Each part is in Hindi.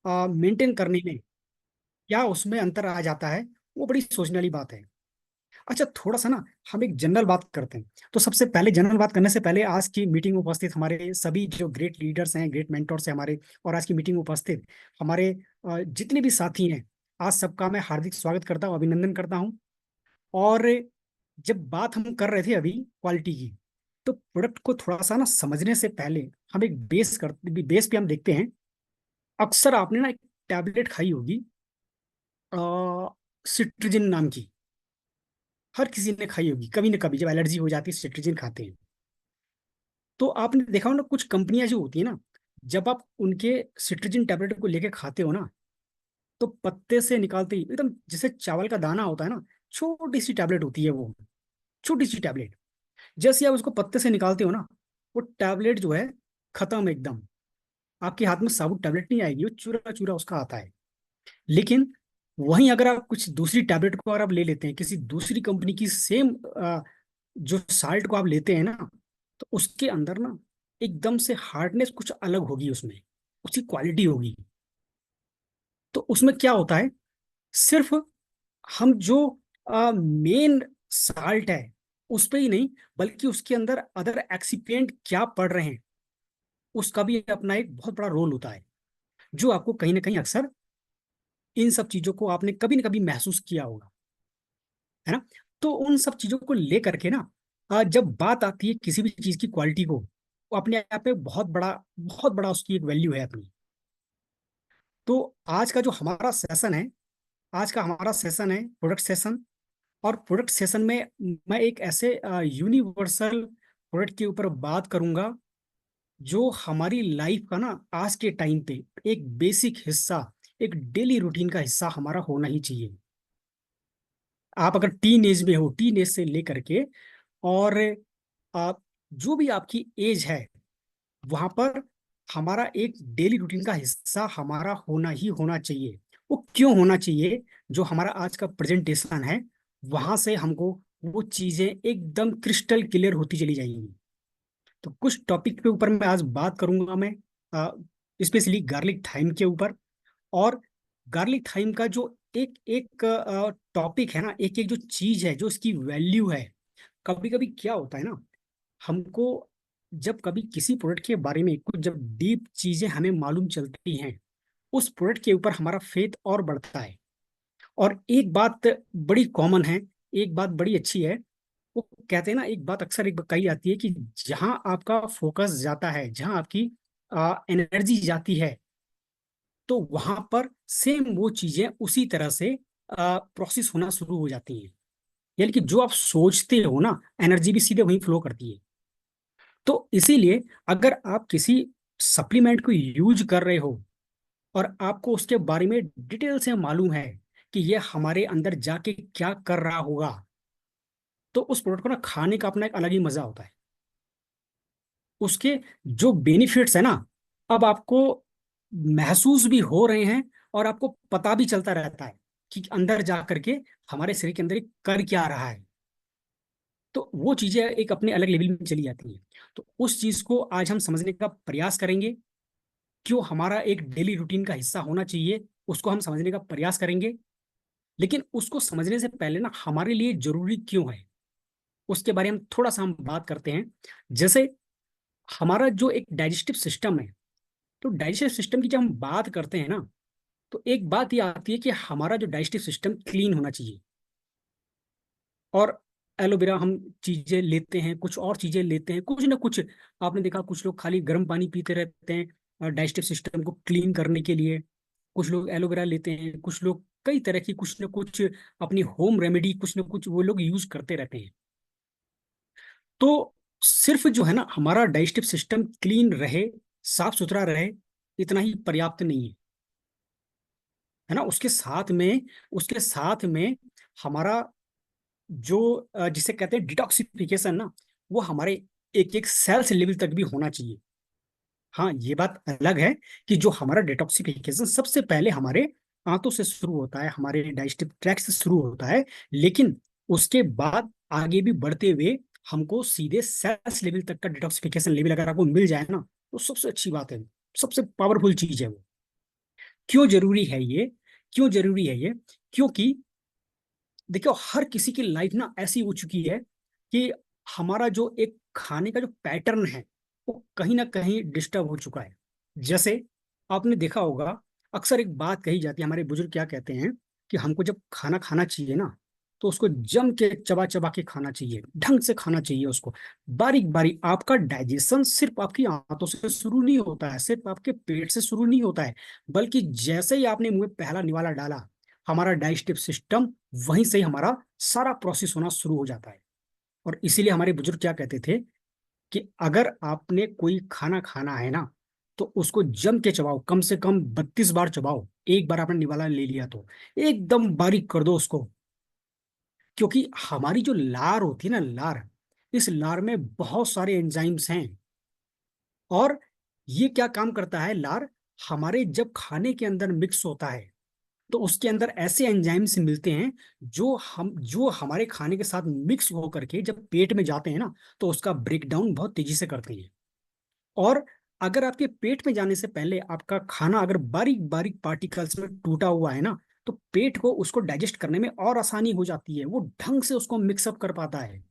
मेंटेन करने में क्या उसमें अंतर आ जाता है, वो बड़ी सोचने वाली बात है। अच्छा, थोड़ा सा ना हम एक जनरल बात करते हैं। तो सबसे पहले जनरल बात करने से पहले आज की मीटिंग में उपस्थित हमारे सभी जो ग्रेट लीडर्स हैं, ग्रेट मेंटर्स हैं हमारे, और आज की मीटिंग में उपस्थित हमारे जितने भी साथी हैं, आज सबका मैं हार्दिक स्वागत करता हूँ, अभिनंदन करता हूँ। और जब बात हम कर रहे थे अभी क्वालिटी की, तो प्रोडक्ट को थोड़ा सा ना समझने से पहले हम एक बेस पे हम देखते हैं। अक्सर आपने ना एक टैबलेट खाई होगी, सिट्रिजिन नाम की। हर किसी ने खाई होगी कभी ना कभी, जब एलर्जी हो जाती है सिट्रिजिन खाते हैं। तो आपने देखा हो ना, कुछ कंपनियां जो होती है ना, जब आप उनके सिट्रिजिन टैबलेट को लेके खाते हो ना, तो पत्ते से निकालते ही एकदम जैसे चावल का दाना होता है ना, छोटी सी टैबलेट होती है वो, छोटी सी टैबलेट। जैसे आप उसको पत्ते से निकालते हो ना, वो टैबलेट जो है खत्म एकदम। आपके हाथ में साबुत टैबलेट नहीं आएगी, वो चूरा चूरा उसका आता है। लेकिन वहीं अगर आप कुछ दूसरी टैबलेट को अगर आप ले लेते हैं, किसी दूसरी कंपनी की सेम जो साल्ट को आप लेते हैं ना, तो उसके अंदर ना एकदम से हार्डनेस कुछ अलग होगी उसमें, उसकी क्वालिटी होगी। तो उसमें क्या होता है, सिर्फ हम जो मेन साल्ट है उस पे ही नहीं, बल्कि उसके अंदर अदर एक्सिपिएंट क्या पड़ रहे हैं, उसका भी अपना एक बहुत बड़ा रोल होता है, जो आपको कहीं ना कहीं अक्सर इन सब चीजों को आपने कभी ना कभी महसूस किया होगा, है ना। तो उन सब चीजों को लेकर के ना, जब बात आती है किसी भी चीज की क्वालिटी को, वो अपने आप में बहुत बड़ा उसकी एक वैल्यू है अपनी। तो आज का जो हमारा सेशन है, आज का हमारा सेशन है प्रोडक्ट सेशन। और प्रोडक्ट सेशन में मैं एक ऐसे यूनिवर्सल प्रोडक्ट के ऊपर बात करूंगा, जो हमारी लाइफ का ना आज के टाइम पे एक बेसिक हिस्सा, एक डेली रूटीन का हिस्सा हमारा होना ही चाहिए। आप अगर टीन एज में हो, टीन एज से लेकर के, और आप जो भी आपकी एज है, वहां पर हमारा एक डेली रूटीन का हिस्सा हमारा होना ही होना चाहिए। वो क्यों होना चाहिए? जो हमारा आज का प्रेजेंटेशन है, वहां से हमको वो चीजें एकदम क्रिस्टल क्लियर होती चली जाएंगी। तो कुछ टॉपिक के ऊपर मैं आज बात करूंगा, मैं स्पेशली गार्लिक थाइम के ऊपर। और गार्लिक थाइम का जो एक एक टॉपिक है ना, एक एक जो चीज है, जो इसकी वैल्यू है। कभी कभी क्या होता है ना, हमको जब कभी किसी प्रोडक्ट के बारे में कुछ जब डीप चीजें हमें मालूम चलती हैं, उस प्रोडक्ट के ऊपर हमारा फेथ और बढ़ता है। और एक बात बड़ी कॉमन है, एक बात बड़ी अच्छी है। वो कहते हैं ना, एक बात अक्सर एक कही जाती है कि जहां आपका फोकस जाता है, जहां आपकी एनर्जी जाती है, तो वहां पर सेम वो चीजें उसी तरह से प्रोसेस होना शुरू हो जाती हैं। यानी कि जो आप सोचते हो ना, एनर्जी भी सीधे वहीं फ्लो करती है। तो इसीलिए अगर आप किसी सप्लीमेंट को यूज कर रहे हो, और आपको उसके बारे में डिटेल से मालूम है कि ये हमारे अंदर जाके क्या कर रहा होगा, तो उस प्रोडक्ट को ना खाने का अपना एक अलग ही मजा होता है। उसके जो बेनिफिट्स है ना, अब आपको महसूस भी हो रहे हैं, और आपको पता भी चलता रहता है कि अंदर जा करके हमारे शरीर के अंदर ये कर क्या रहा है। तो वो चीजें एक अपने अलग लेवल में चली जाती हैं। तो उस चीज को आज हम समझने का प्रयास करेंगे, क्यों हमारा एक डेली रूटीन का हिस्सा होना चाहिए, उसको हम समझने का प्रयास करेंगे। लेकिन उसको समझने से पहले ना हमारे लिए जरूरी क्यों है, उसके बारे में थोड़ा सा हम बात करते हैं। जैसे हमारा जो एक डाइजेस्टिव सिस्टम है, तो डाइजेस्टिव सिस्टम की जब हम बात करते हैं ना, तो एक बात ये आती है कि हमारा जो डाइजेस्टिव सिस्टम क्लीन होना चाहिए। और एलोवेरा हम चीजें लेते हैं, कुछ और चीजें लेते हैं, कुछ ना कुछ। आपने देखा कुछ लोग खाली गर्म पानी पीते रहते हैं डाइजेस्टिव सिस्टम को क्लीन करने के लिए। कुछ लोग एलोवेरा लेते हैं, कुछ लोग कई तरह की कुछ ना कुछ अपनी होम रेमेडी कुछ ना कुछ वो लोग यूज करते रहते हैं। तो सिर्फ जो है ना हमारा डाइजेस्टिव सिस्टम क्लीन रहे, साफ सुथरा रहे, इतना ही पर्याप्त नहीं है, है ना। उसके साथ में हमारा जो जिसे कहते हैं डिटॉक्सिफिकेशन ना, वो हमारे एक एक सेल्स लेवल तक भी होना चाहिए। हाँ, ये बात अलग है कि जो हमारा डिटॉक्सिफिकेशन सबसे पहले हमारे आंतों से शुरू होता है, हमारे डाइजेस्टिव ट्रैक्ट से शुरू होता है। लेकिन उसके बाद आगे भी बढ़ते हुए हमको सीधे सेल्स लेवल तक का डिटॉक्सिफिकेशन लेवल अगर आपको मिल जाए ना, तो सबसे अच्छी बात है, सबसे पावरफुल चीज है वो। क्यों जरूरी है ये? क्यों जरूरी है ये? क्योंकि देखो, हर किसी की लाइफ ना ऐसी हो चुकी है कि हमारा जो एक खाने का जो पैटर्न है वो कहीं ना कहीं डिस्टर्ब हो चुका है। जैसे आपने देखा होगा, अक्सर एक बात कही जाती है, हमारे बुजुर्ग क्या कहते हैं कि हमको जब खाना खाना चाहिए ना, तो उसको जम के चबा चबा के खाना चाहिए, ढंग से खाना चाहिए उसको, बारीक बारीक। आपका डाइजेशन सिर्फ आपकी आंतों से शुरू नहीं होता है, सिर्फ आपके पेट से शुरू नहीं होता है, बल्कि जैसे ही आपने मुंह में पहला निवाला डाला, हमारा डाइजेस्टिव सिस्टम वहीं से ही हमारा सारा प्रोसेस होना शुरू हो जाता है। और इसीलिए हमारे बुजुर्ग क्या कहते थे कि अगर आपने कोई खाना खाना है ना, तो उसको जम के चबाओ, कम से कम 32 बार चबाओ। एक बार आपने निवाला ले लिया तो एकदम बारीक कर दो उसको। क्योंकि हमारी जो लार होती है ना, लार, इस लार में बहुत सारे एंजाइम्स हैं। और ये क्या काम करता है लार, हमारे जब खाने के अंदर मिक्स होता है तो उसके अंदर ऐसे एंजाइम्स मिलते हैं जो हमारे खाने के साथ मिक्स होकर के जब पेट में जाते हैं ना, तो उसका ब्रेकडाउन बहुत तेजी से करते हैं। और अगर आपके पेट में जाने से पहले आपका खाना अगर बारीक बारीक पार्टिकल्स में टूटा हुआ है ना, तो पेट को उसको डाइजेस्ट करने में और आसानी हो जाती है, वो ढंग से उसको मिक्सअप कर पाता है।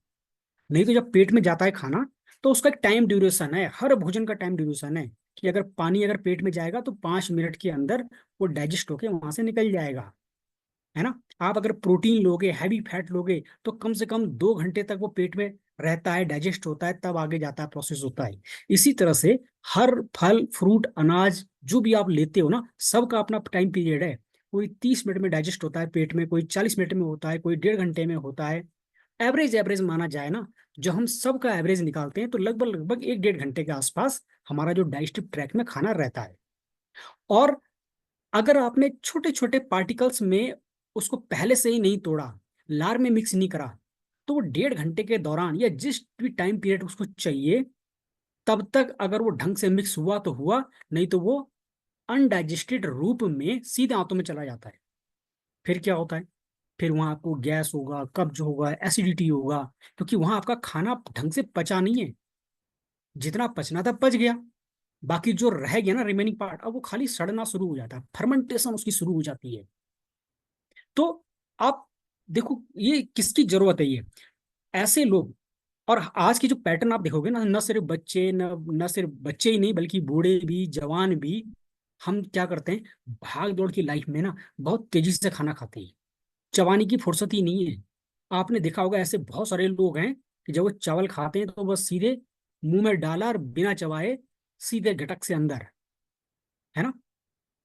नहीं तो जब पेट में जाता है खाना, तो उसका एक टाइम ड्यूरेशन है, हर भोजन का टाइम ड्यूरेशन है कि अगर पानी अगर पेट में जाएगा तो 5 मिनट के अंदर वो डाइजेस्ट होके वहां से निकल जाएगा, है ना। आप अगर प्रोटीन लोगे, हैवी फैट लोगे, तो कम से कम 2 घंटे तक वो पेट में रहता है, डाइजेस्ट होता है, तब आगे जाता है, प्रोसेस होता है। इसी तरह से हर फल फ्रूट अनाज जो भी आप लेते हो ना, सबका अपना टाइम पीरियड है। कोई 30 मिनट में डाइजेस्ट होता है पेट में, कोई 40 मिनट में होता है, कोई 1.5 घंटे में होता है। एवरेज एवरेज माना जाए ना, जो हम सबका एवरेज निकालते हैं, तो लगभग लगभग 1-1.5 घंटे के आसपास हमारा जो डाइजेस्टिव ट्रैक में खाना रहता है। और अगर आपने छोटे छोटे पार्टिकल्स में उसको पहले से ही नहीं तोड़ा, लार में मिक्स नहीं करा, तो वो 1.5 घंटे के दौरान या जिस भी टाइम पीरियड उसको चाहिए, तब तक अगर वो ढंग से मिक्स हुआ तो हुआ, नहीं तो वो अनडाइजेस्टेड रूप में सीधे आंतों में चला जाता है। फिर क्या होता है? फिर वहां आपको गैस होगा, कब्ज होगा, एसिडिटी होगा, क्योंकि वहां आपका खाना ढंग से पचा नहीं है। जितना पचना था पच गया, बाकी जो रह गया ना, रिमेनिंग पार्ट, अब वो खाली सड़ना शुरू हो जाता है, फर्मेंटेशन उसकी शुरू हो जाती है। तो आप देखो, ये किसकी जरूरत है ये? ऐसे लोग। और आज की जो पैटर्न आप देखोगे ना, न सिर्फ बच्चे, न सिर्फ बच्चे ही नहीं, बल्कि बूढ़े भी, जवान भी, हम क्या करते हैं, भाग दौड़ की लाइफ में ना बहुत तेजी से खाना खाते हैं, चबाने की फुर्सत ही नहीं है। आपने देखा होगा ऐसे बहुत सारे लोग हैं कि जब वो चावल खाते हैं तो बस सीधे मुंह में डाला और बिना चबाए सीधे गटक से अंदर, है ना।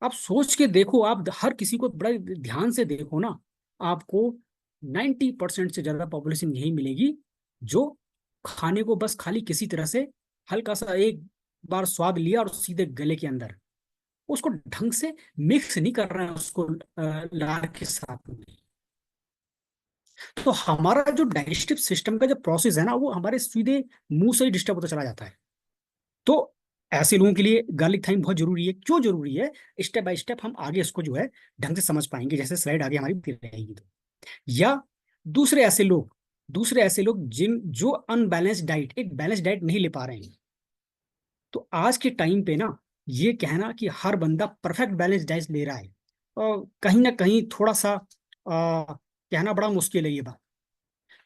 आप सोच के देखो, आप हर किसी को बड़ा ध्यान से देखो ना, आपको 90% से ज्यादा पॉपुलेशन यही मिलेगी जो खाने को बस खाली किसी तरह से हल्का सा एक बार स्वाद लिया और सीधे गले के अंदर, उसको ढंग से मिक्स नहीं कर रहे हैं उसको लार के साथ में। तो हमारा जो डाइजेस्टिव सिस्टम का जो प्रोसेस है ना, वो हमारे सीधे मुंह से ही डिस्टर्ब होता चला जाता है। तो ऐसे लोगों के लिए गार्लिक थाइम बहुत जरूरी है। क्यों जरूरी है? स्टेप बाय स्टेप हम आगे इसको जो है ढंग से समझ पाएंगे, जैसे स्लाइड आगे हमारी बढ़ती रहेगी तो। या दूसरे ऐसे लोग, जिन जो अनबैलेंस डाइट, एक बैलेंस डाइट नहीं ले पा रहे हैं। तो आज के टाइम पे ना, ये कहना कि हर बंदा परफेक्ट बैलेंस डाइट ले रहा है, और कहीं ना कहीं थोड़ा सा कहना बड़ा मुश्किल है ये बात।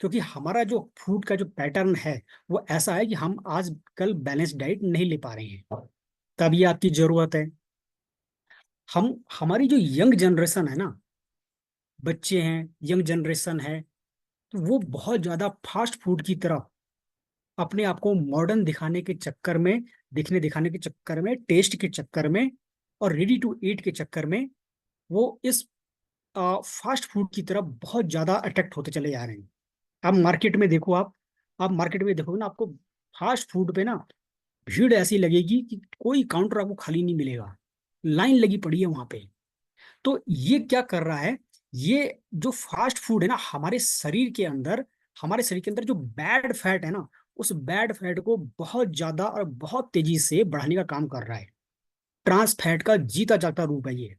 क्योंकि हमारा जो फूड का जो पैटर्न है वो ऐसा है कि हम आजकल बैलेंस डाइट नहीं ले पा रहे हैं। तब ये आपकी जरूरत है। हमारी जो यंग जनरेशन है ना, बच्चे हैं, यंग जनरेशन है, तो वो बहुत ज्यादा फास्ट फूड की तरफ अपने आप को मॉडर्न दिखाने के चक्कर में, दिखाने के चक्कर में, टेस्ट के चक्कर में और रेडी टू ईट के चक्कर में, वो इस फास्ट फूड की तरफ बहुत ज्यादा अट्रैक्ट होते चले जा रहे हैं। आप मार्केट में देखो, आप मार्केट में देखोगे ना, आपको फास्ट फूड पे ना भीड़ ऐसी लगेगी कि कोई काउंटर आपको खाली नहीं मिलेगा, लाइन लगी पड़ी है वहां पे। तो ये क्या कर रहा है? ये जो फास्ट फूड है ना, हमारे शरीर के अंदर जो बैड फैट है ना, उस बैड फैट को बहुत ज्यादा और बहुत तेजी से बढ़ाने का काम कर रहा है। ट्रांस फैट का जीता जागता रूप है ये।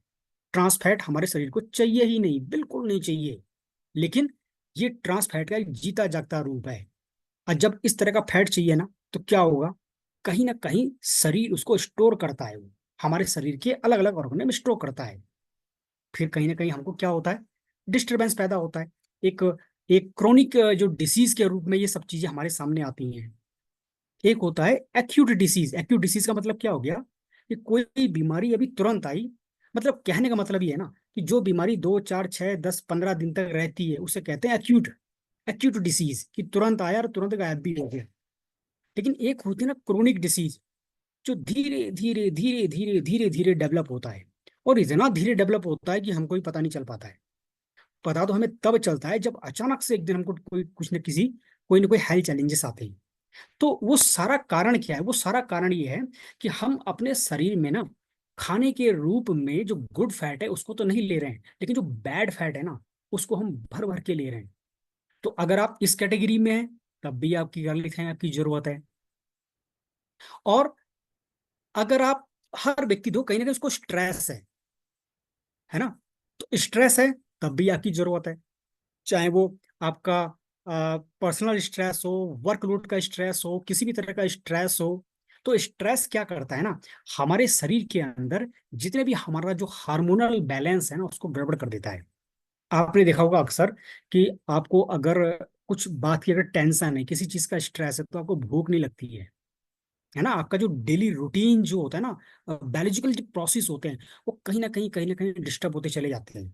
ट्रांस फैट हमारे शरीर को चाहिए ही नहीं, बिल्कुल नहीं चाहिए, लेकिन ये ट्रांस फैट का एक जीता जागता रूप है। और जब इस तरह का फैट चाहिए ना, तो क्या होगा? कहीं ना कहीं शरीर उसको स्टोर करता है वो, हमारे शरीर के अलग अलग ऑर्गन में स्टोर करता है। फिर कहीं ना कहीं हमको क्या होता है, डिस्टरबेंस पैदा होता है। एक एक क्रोनिक जो डिसीज के रूप में ये सब चीजें हमारे सामने आती हैं। एक होता है एक्यूट डिसीज। एक्यूट डिसीज का मतलब क्या हो गया, कि कोई बीमारी अभी तुरंत आई, मतलब कहने का मतलब ये है ना कि जो बीमारी 2 4 6 10 15 दिन तक रहती है उसे कहते हैं एक्यूट। एक्यूट डिसीज कि तुरंत आया और तुरंत गायब भी हो गया। लेकिन एक होती है ना क्रोनिक डिसीज, जो धीरे धीरे धीरे धीरे धीरे धीरे डेवलप होता है। और इतना धीरे डेवलप होता है कि हमको ही पता नहीं चल पाता है। पता तो हमें तब चलता है जब अचानक से एक दिन हमको कोई कुछ न किसी कोई ना कोई हेल्थ चैलेंजेस आते हैं। तो वो सारा कारण क्या है, वो सारा कारण ये है कि हम अपने शरीर में ना खाने के रूप में जो गुड फैट है उसको तो नहीं ले रहे हैं, लेकिन जो बैड फैट है ना उसको हम भर भर के ले रहे हैं। तो अगर आप इस कैटेगरी में हैं तब भी आपकी गार्लिक है, आपकी जरूरत है। और अगर आप, हर व्यक्ति दो कहीं ना कहीं उसको स्ट्रेस है ना, तो स्ट्रेस है तब भी आपकी जरूरत है। चाहे वो आपका पर्सनल स्ट्रेस हो, वर्कलोड का स्ट्रेस हो, किसी भी तरह का स्ट्रेस हो। तो स्ट्रेस क्या करता है ना, हमारे शरीर के अंदर जितने भी हमारा जो हार्मोनल बैलेंस है ना उसको गड़बड़ कर देता है। आपने देखा होगा अक्सर कि आपको अगर कुछ बात की अगर टेंशन है, किसी चीज का स्ट्रेस है, तो आपको भूख नहीं लगती है ना। आपका जो डेली रूटीन जो होता है ना, बायोलॉजिकल जो प्रोसेस होते हैं वो कहीं ना कहीं डिस्टर्ब होते चले जाते हैं।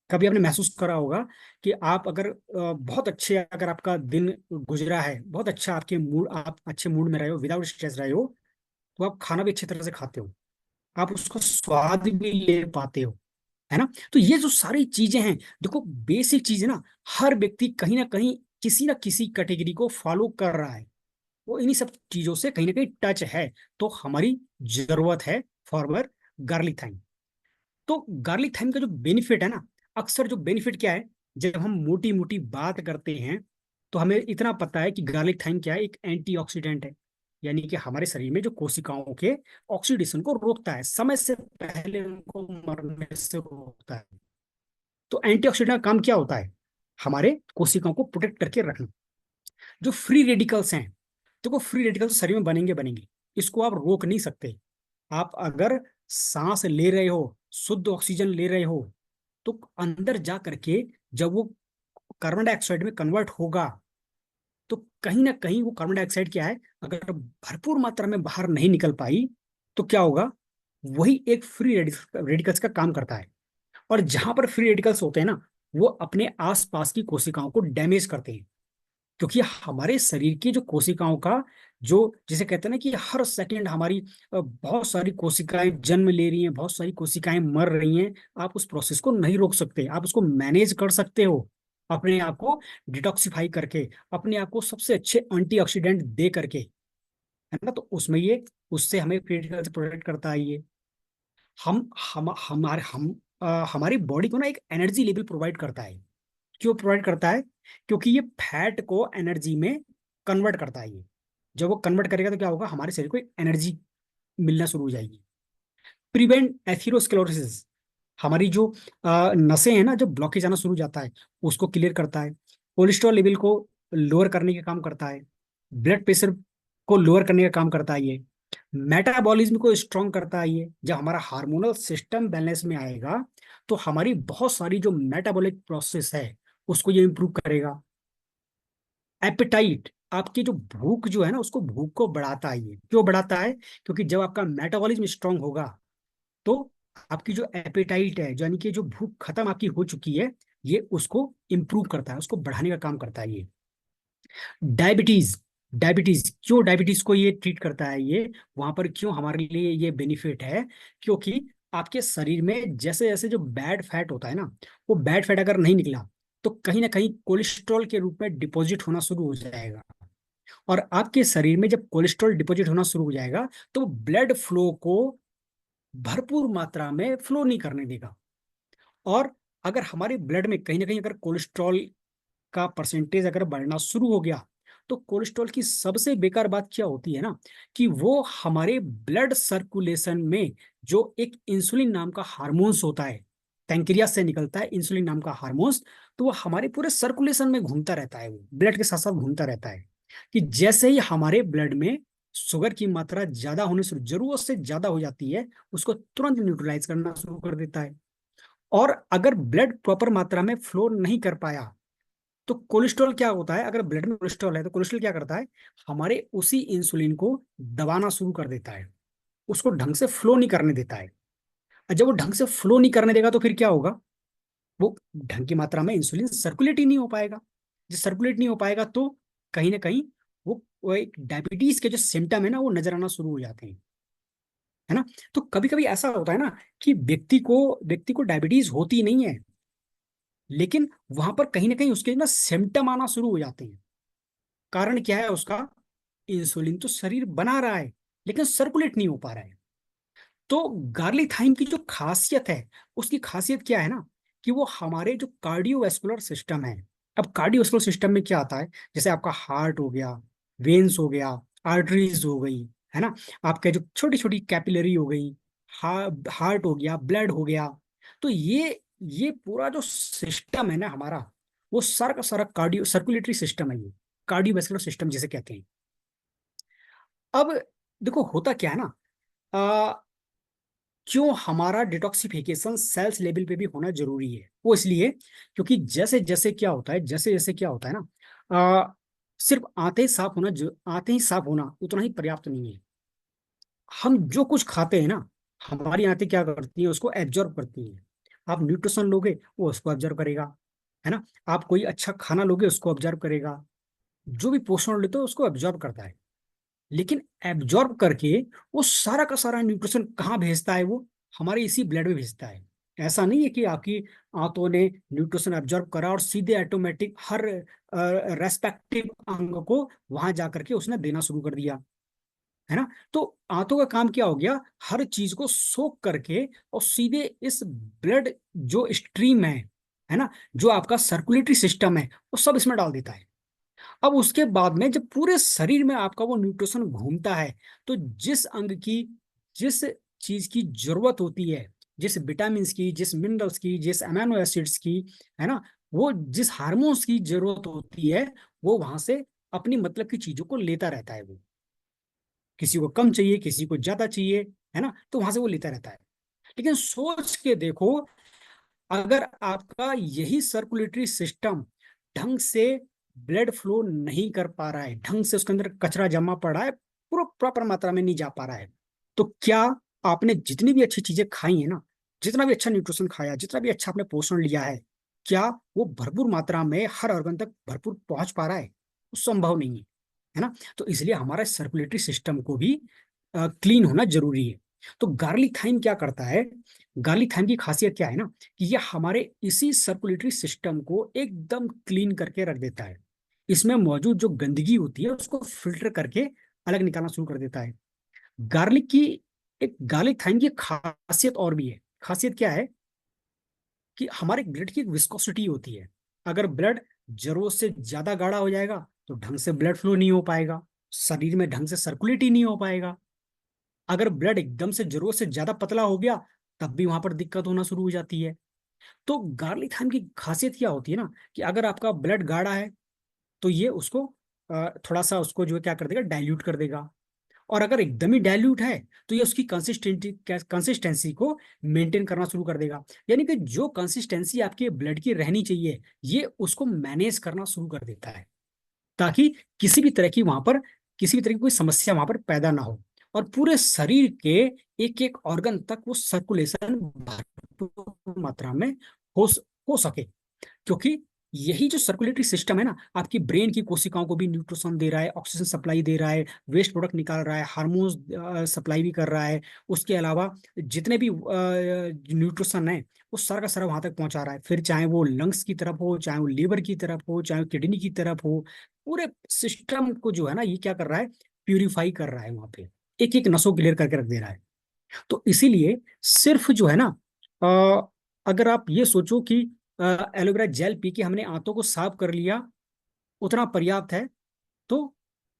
कभी आपने महसूस करा होगा कि आप अगर बहुत अच्छे, अगर आपका दिन गुजरा है बहुत अच्छा, आपके मूड, आप अच्छे मूड में रहे हो, विदाउट स्ट्रेस रहे हो, तो आप खाना भी अच्छी तरह से खाते हो, आप उसको स्वाद भी ले पाते हो, है ना। तो ये जो सारी चीजें हैं, देखो बेसिक चीजें ना, हर व्यक्ति कहीं ना किसी कैटेगरी को फॉलो कर रहा है। वो इन्हीं सब चीजों से कहीं ना कहीं टच है। तो हमारी जरूरत है फॉरवर गार्लिक थाइम। तो गार्लिक थाइम का जो बेनिफिट है ना, अक्सर जो बेनिफिट क्या है, जब हम मोटी मोटी बात करते हैं तो हमें इतना पता है कि गार्लिक थाइम क्या है, एक एंटीऑक्सीडेंट है। यानी कि हमारे शरीर में जो कोशिकाओं के ऑक्सीडेशन को रोकता है, समय से पहले उनको मरने से रोकता है। तो एंटीऑक्सीडेंट का काम क्या होता है, हमारे कोशिकाओं को प्रोटेक्ट करके रखना। जो फ्री रेडिकल्स हैं, देखो फ्री रेडिकल्स शरीर में बनेंगे बनेंगे, इसको आप रोक नहीं सकते। आप अगर सांस ले रहे हो, शुद्ध ऑक्सीजन ले रहे हो, तो अंदर जा करके जब वो कार्बन डाइऑक्साइड में कन्वर्ट होगा, तो कहीं ना कहीं वो कार्बन डाइऑक्साइड क्या है, अगर भरपूर मात्रा में बाहर नहीं निकल पाई तो क्या होगा, वही एक फ्री रेडिकल्स का काम करता है। और जहां पर फ्री रेडिकल्स होते हैं ना, वो अपने आसपास की कोशिकाओं को डैमेज करते हैं। क्योंकि हमारे शरीर की जो कोशिकाओं का जो, जिसे कहते हैं ना कि हर सेकंड हमारी बहुत सारी कोशिकाएं जन्म ले रही हैं, बहुत सारी कोशिकाएं मर रही हैं। आप उस प्रोसेस को नहीं रोक सकते, आप उसको मैनेज कर सकते हो अपने आप को डिटॉक्सिफाई करके, अपने आप को सबसे अच्छे एंटीऑक्सीडेंट दे करके, है ना। तो उसमें ये, उससे हमें क्रिटिकल से प्रोटेक्ट करता है ये। हम हमारे हम हमारी बॉडी को ना एक एनर्जी लेवल प्रोवाइड करता है। क्यों प्रोवाइड करता है, क्योंकि ये फैट को एनर्जी में कन्वर्ट करता है ये। जब वो कन्वर्ट करेगा तो क्या होगा, हमारे शरीर को एनर्जी मिलना शुरू हो जाएगी। प्रिवेंट एथेरोस्क्लेरोसिस, हमारी जो नसें हैं ना, जो ब्लॉकेज आना शुरू हो जाता है उसको क्लियर करता है। कोलेस्ट्रॉल लेवल को लोअर करने का काम करता है। ब्लड प्रेशर को लोअर करने का काम करता है ये। मेटाबॉलिज्म को स्ट्रॉन्ग करता है ये। जब हमारा हार्मोनल सिस्टम बैलेंस में आएगा तो हमारी बहुत सारी जो मेटाबॉलिक प्रोसेस है उसको ये इंप्रूव करेगा। एपेटाइट, आपकी जो भूख जो है ना उसको, भूख को बढ़ाता है ये। क्यों बढ़ाता है, क्योंकि जब आपका मेटाबॉलिज्म स्ट्रांग होगा तो आपकी जो एपेटाइट है, यानी कि जो भूख खत्म आपकी हो चुकी है, ये उसको इंप्रूव करता है, उसको बढ़ाने का काम करता है ये। डायबिटीज, डायबिटीज क्यों, डायबिटीज को ये ट्रीट करता है ये, वहां पर क्यों हमारे लिए ये बेनिफिट है, क्योंकि आपके शरीर में जैसे जैसे जो बैड फैट होता है ना, वो बैड फैट अगर नहीं निकला तो कहीं ना कहीं कोलेस्ट्रॉल के रूप में डिपॉजिट होना शुरू हो जाएगा। और आपके शरीर में जब कोलेस्ट्रॉल डिपॉजिट होना शुरू हो जाएगा तो ब्लड फ्लो को भरपूर मात्रा में फ्लो नहीं करने देगा। और अगर हमारे ब्लड में कहीं ना कहीं अगर कोलेस्ट्रॉल का परसेंटेज अगर बढ़ना शुरू हो गया, तो कोलेस्ट्रॉल की सबसे बेकार बात क्या होती है ना, कि वो हमारे ब्लड सर्कुलेशन में जो एक इंसुलिन नाम का हार्मोन्स होता है, पैंक्रियास से निकलता है इंसुलिन नाम का हार्मोन्स, तो वो हमारे पूरे सर्कुलेशन में घूमता रहता है, वो ब्लड के साथ साथ घूमता रहता है। कि जैसे ही हमारे ब्लड में शुगर की मात्रा ज्यादा होने से, जरूरत से ज्यादा हो जाती है, उसको तुरंत न्यूट्रलाइज करना शुरू कर देता है। और अगर ब्लड प्रॉपर मात्रा में फ्लो नहीं कर पाया, तो कोलेस्ट्रॉल क्या होता है, अगर ब्लड में कोलेस्ट्रॉल है तो कोलेस्ट्रॉल क्या करता है, हमारे उसी इंसुलिन को दबाना शुरू कर देता है, उसको ढंग से फ्लो नहीं करने देता है। और जब वो ढंग से फ्लो नहीं करने देगा तो फिर क्या होगा, वो ढंग की मात्रा में इंसुलिन सर्कुलेट ही नहीं हो पाएगा। जब सर्कुलेट नहीं हो पाएगा तो कहीं ना कहीं वो एक डायबिटीज के जो सिम्टम है ना, वो नजर आना शुरू हो जाते हैं, है ना। तो कभी कभी ऐसा होता है ना कि व्यक्ति को डायबिटीज होती नहीं है, लेकिन वहां पर कहीं ना कहीं उसके ना सिम्टम आना शुरू हो जाते हैं। कारण क्या है उसका, इंसुलिन तो शरीर बना रहा है, लेकिन सर्कुलेट नहीं हो पा रहा है। तो गार्लिथाइम की जो खासियत है, उसकी खासियत क्या है ना, कि वो हमारे जो कार्डियोवैस्कुलर सिस्टम है। अब कार्डियोवैस्कुलर सिस्टम में क्या आता है, जैसे आपका हार्ट हो गया, वेन्स हो गया, आर्टरीज हो गई, है ना, आपके जो छोटी छोटी कैपिलरी हो गई, हार्ट हो गया, ब्लड हो गया। तो ये पूरा जो सिस्टम है ना हमारा, वो सारा का सारा कार्डियो सर्कुलेटरी सिस्टम है, ये कार्डियोवैस्कुलर सिस्टम जिसे कहते हैं। अब देखो होता क्या है ना, क्यों हमारा डिटॉक्सिफिकेशन सेल्स लेवल पे भी होना जरूरी है, वो इसलिए क्योंकि जैसे जैसे क्या होता है ना, सिर्फ आते ही साफ होना उतना ही पर्याप्त नहीं है। हम जो कुछ खाते हैं ना, हमारी आंतें क्या करती हैं, उसको एब्जॉर्ब करती हैं। आप न्यूट्रिशन लोगे, वो उसको एब्जॉर्ब करेगा, है ना। आप कोई अच्छा खाना लोगे, उसको ऑब्जर्व करेगा। जो भी पोषण लेते हो उसको एब्जॉर्ब करता है। लेकिन एब्जॉर्ब करके वो सारा का सारा न्यूट्रिशन कहाँ भेजता है, वो हमारे इसी ब्लड में भेजता है। ऐसा नहीं है कि आपकी आंतों ने न्यूट्रिशन एब्जॉर्ब करा और सीधे ऑटोमेटिक हर रेस्पेक्टिव अंग को वहां जाकर के उसने देना शुरू कर दिया, है ना। तो आंतों का काम क्या हो गया, हर चीज को सोख करके और सीधे इस ब्लड जो स्ट्रीम है ना, जो आपका सर्कुलेटरी सिस्टम है, वो सब इसमें डाल देता है। अब उसके बाद में जब पूरे शरीर में आपका वो न्यूट्रिशन घूमता है, तो जिस अंग की, जिस चीज की जरूरत होती है, जिस विटामिन की, जिस मिनरल्स की, जिस अमीनो एसिड्स की, है ना, वो जिस हार्मोन्स की जरूरत होती है, वो वहां से अपनी मतलब की चीजों को लेता रहता है। वो किसी को कम चाहिए, किसी को ज्यादा चाहिए, है ना, तो वहां से वो लेता रहता है। लेकिन सोच के देखो, अगर आपका यही सर्कुलेटरी सिस्टम ढंग से ब्लड फ्लो नहीं कर पा रहा है, ढंग से उसके अंदर कचरा जमा पड़ा है, पूरा प्रॉपर मात्रा में नहीं जा पा रहा है, तो क्या आपने जितनी भी अच्छी चीजें खाई है ना, जितना भी अच्छा न्यूट्रिशन खाया, जितना भी अच्छा आपने पोषण लिया है, क्या वो भरपूर मात्रा में हर ऑर्गन तक भरपूर पहुंच पा रहा है? वो संभव नहीं है ना। तो इसलिए हमारा सर्कुलेटरी सिस्टम को भी क्लीन होना जरूरी है। तो गार्लिक क्या करता है, गार्लिक की खासियत क्या है ना, कि ये हमारे इसी सर्कुलेटरी सिस्टम को एकदम क्लीन करके रख देता है। इसमें मौजूद जो गंदगी होती है उसको फिल्टर करके अलग निकालना शुरू कर देता है। गार्लिक की गार्लिक थाइम की खासियत और भी है। खासियत क्या है, कि हमारे ब्लड की एक विस्कोसिटी होती है। अगर ब्लड जरूरत से ज्यादा गाढ़ा हो जाएगा तो ढंग से ब्लड फ्लो नहीं हो पाएगा, शरीर में ढंग से सर्कुलेट ही नहीं हो पाएगा। अगर ब्लड एकदम से जरूरत से ज्यादा पतला हो गया, तब भी वहां पर दिक्कत होना शुरू हो जाती है। तो गार्लिक थाइम की खासियत क्या होती है ना, कि अगर आपका ब्लड गाढ़ा है तो ये उसको थोड़ा सा उसको जो है क्या कर देगा, डाइल्यूट कर देगा। और अगर एकदम ही डाइल्यूट है तो ये उसकी कंसिस्टेंसी को मेंटेन करना शुरू कर देगा। यानी कि जो कंसिस्टेंसी आपके ब्लड की रहनी चाहिए, ये उसको मैनेज करना शुरू कर देता है, ताकि किसी भी तरह की वहां पर किसी भी तरह की कोई समस्या वहां पर पैदा ना हो, और पूरे शरीर के एक एक ऑर्गन तक वो सर्कुलेशन भरपूर मात्रा में हो हो सके। क्योंकि यही जो सर्कुलेटरी सिस्टम है ना, आपकी ब्रेन की कोशिकाओं को भी न्यूट्रिशन दे रहा है, ऑक्सीजन सप्लाई दे रहा है, वेस्ट प्रोडक्ट निकाल रहा है, हार्मोन्स सप्लाई भी कर रहा है। उसके अलावा जितने भी न्यूट्रिशन है, वो सारा का सारा वहां तक पहुंचा रहा है। फिर चाहे वो लंग्स की तरफ हो, चाहे वो लीवर की तरफ हो, चाहे वो किडनी की तरफ हो, पूरे सिस्टम को जो है ना, ये क्या कर रहा है, प्यूरिफाई कर रहा है वहां पे, एक एक नसों क्लियर करके रख दे रहा है। तो इसीलिए सिर्फ जो है ना, अ, अगर आप ये सोचो कि एलोवेरा जेल पी के हमने आंतों को साफ कर लिया, उतना पर्याप्त है, तो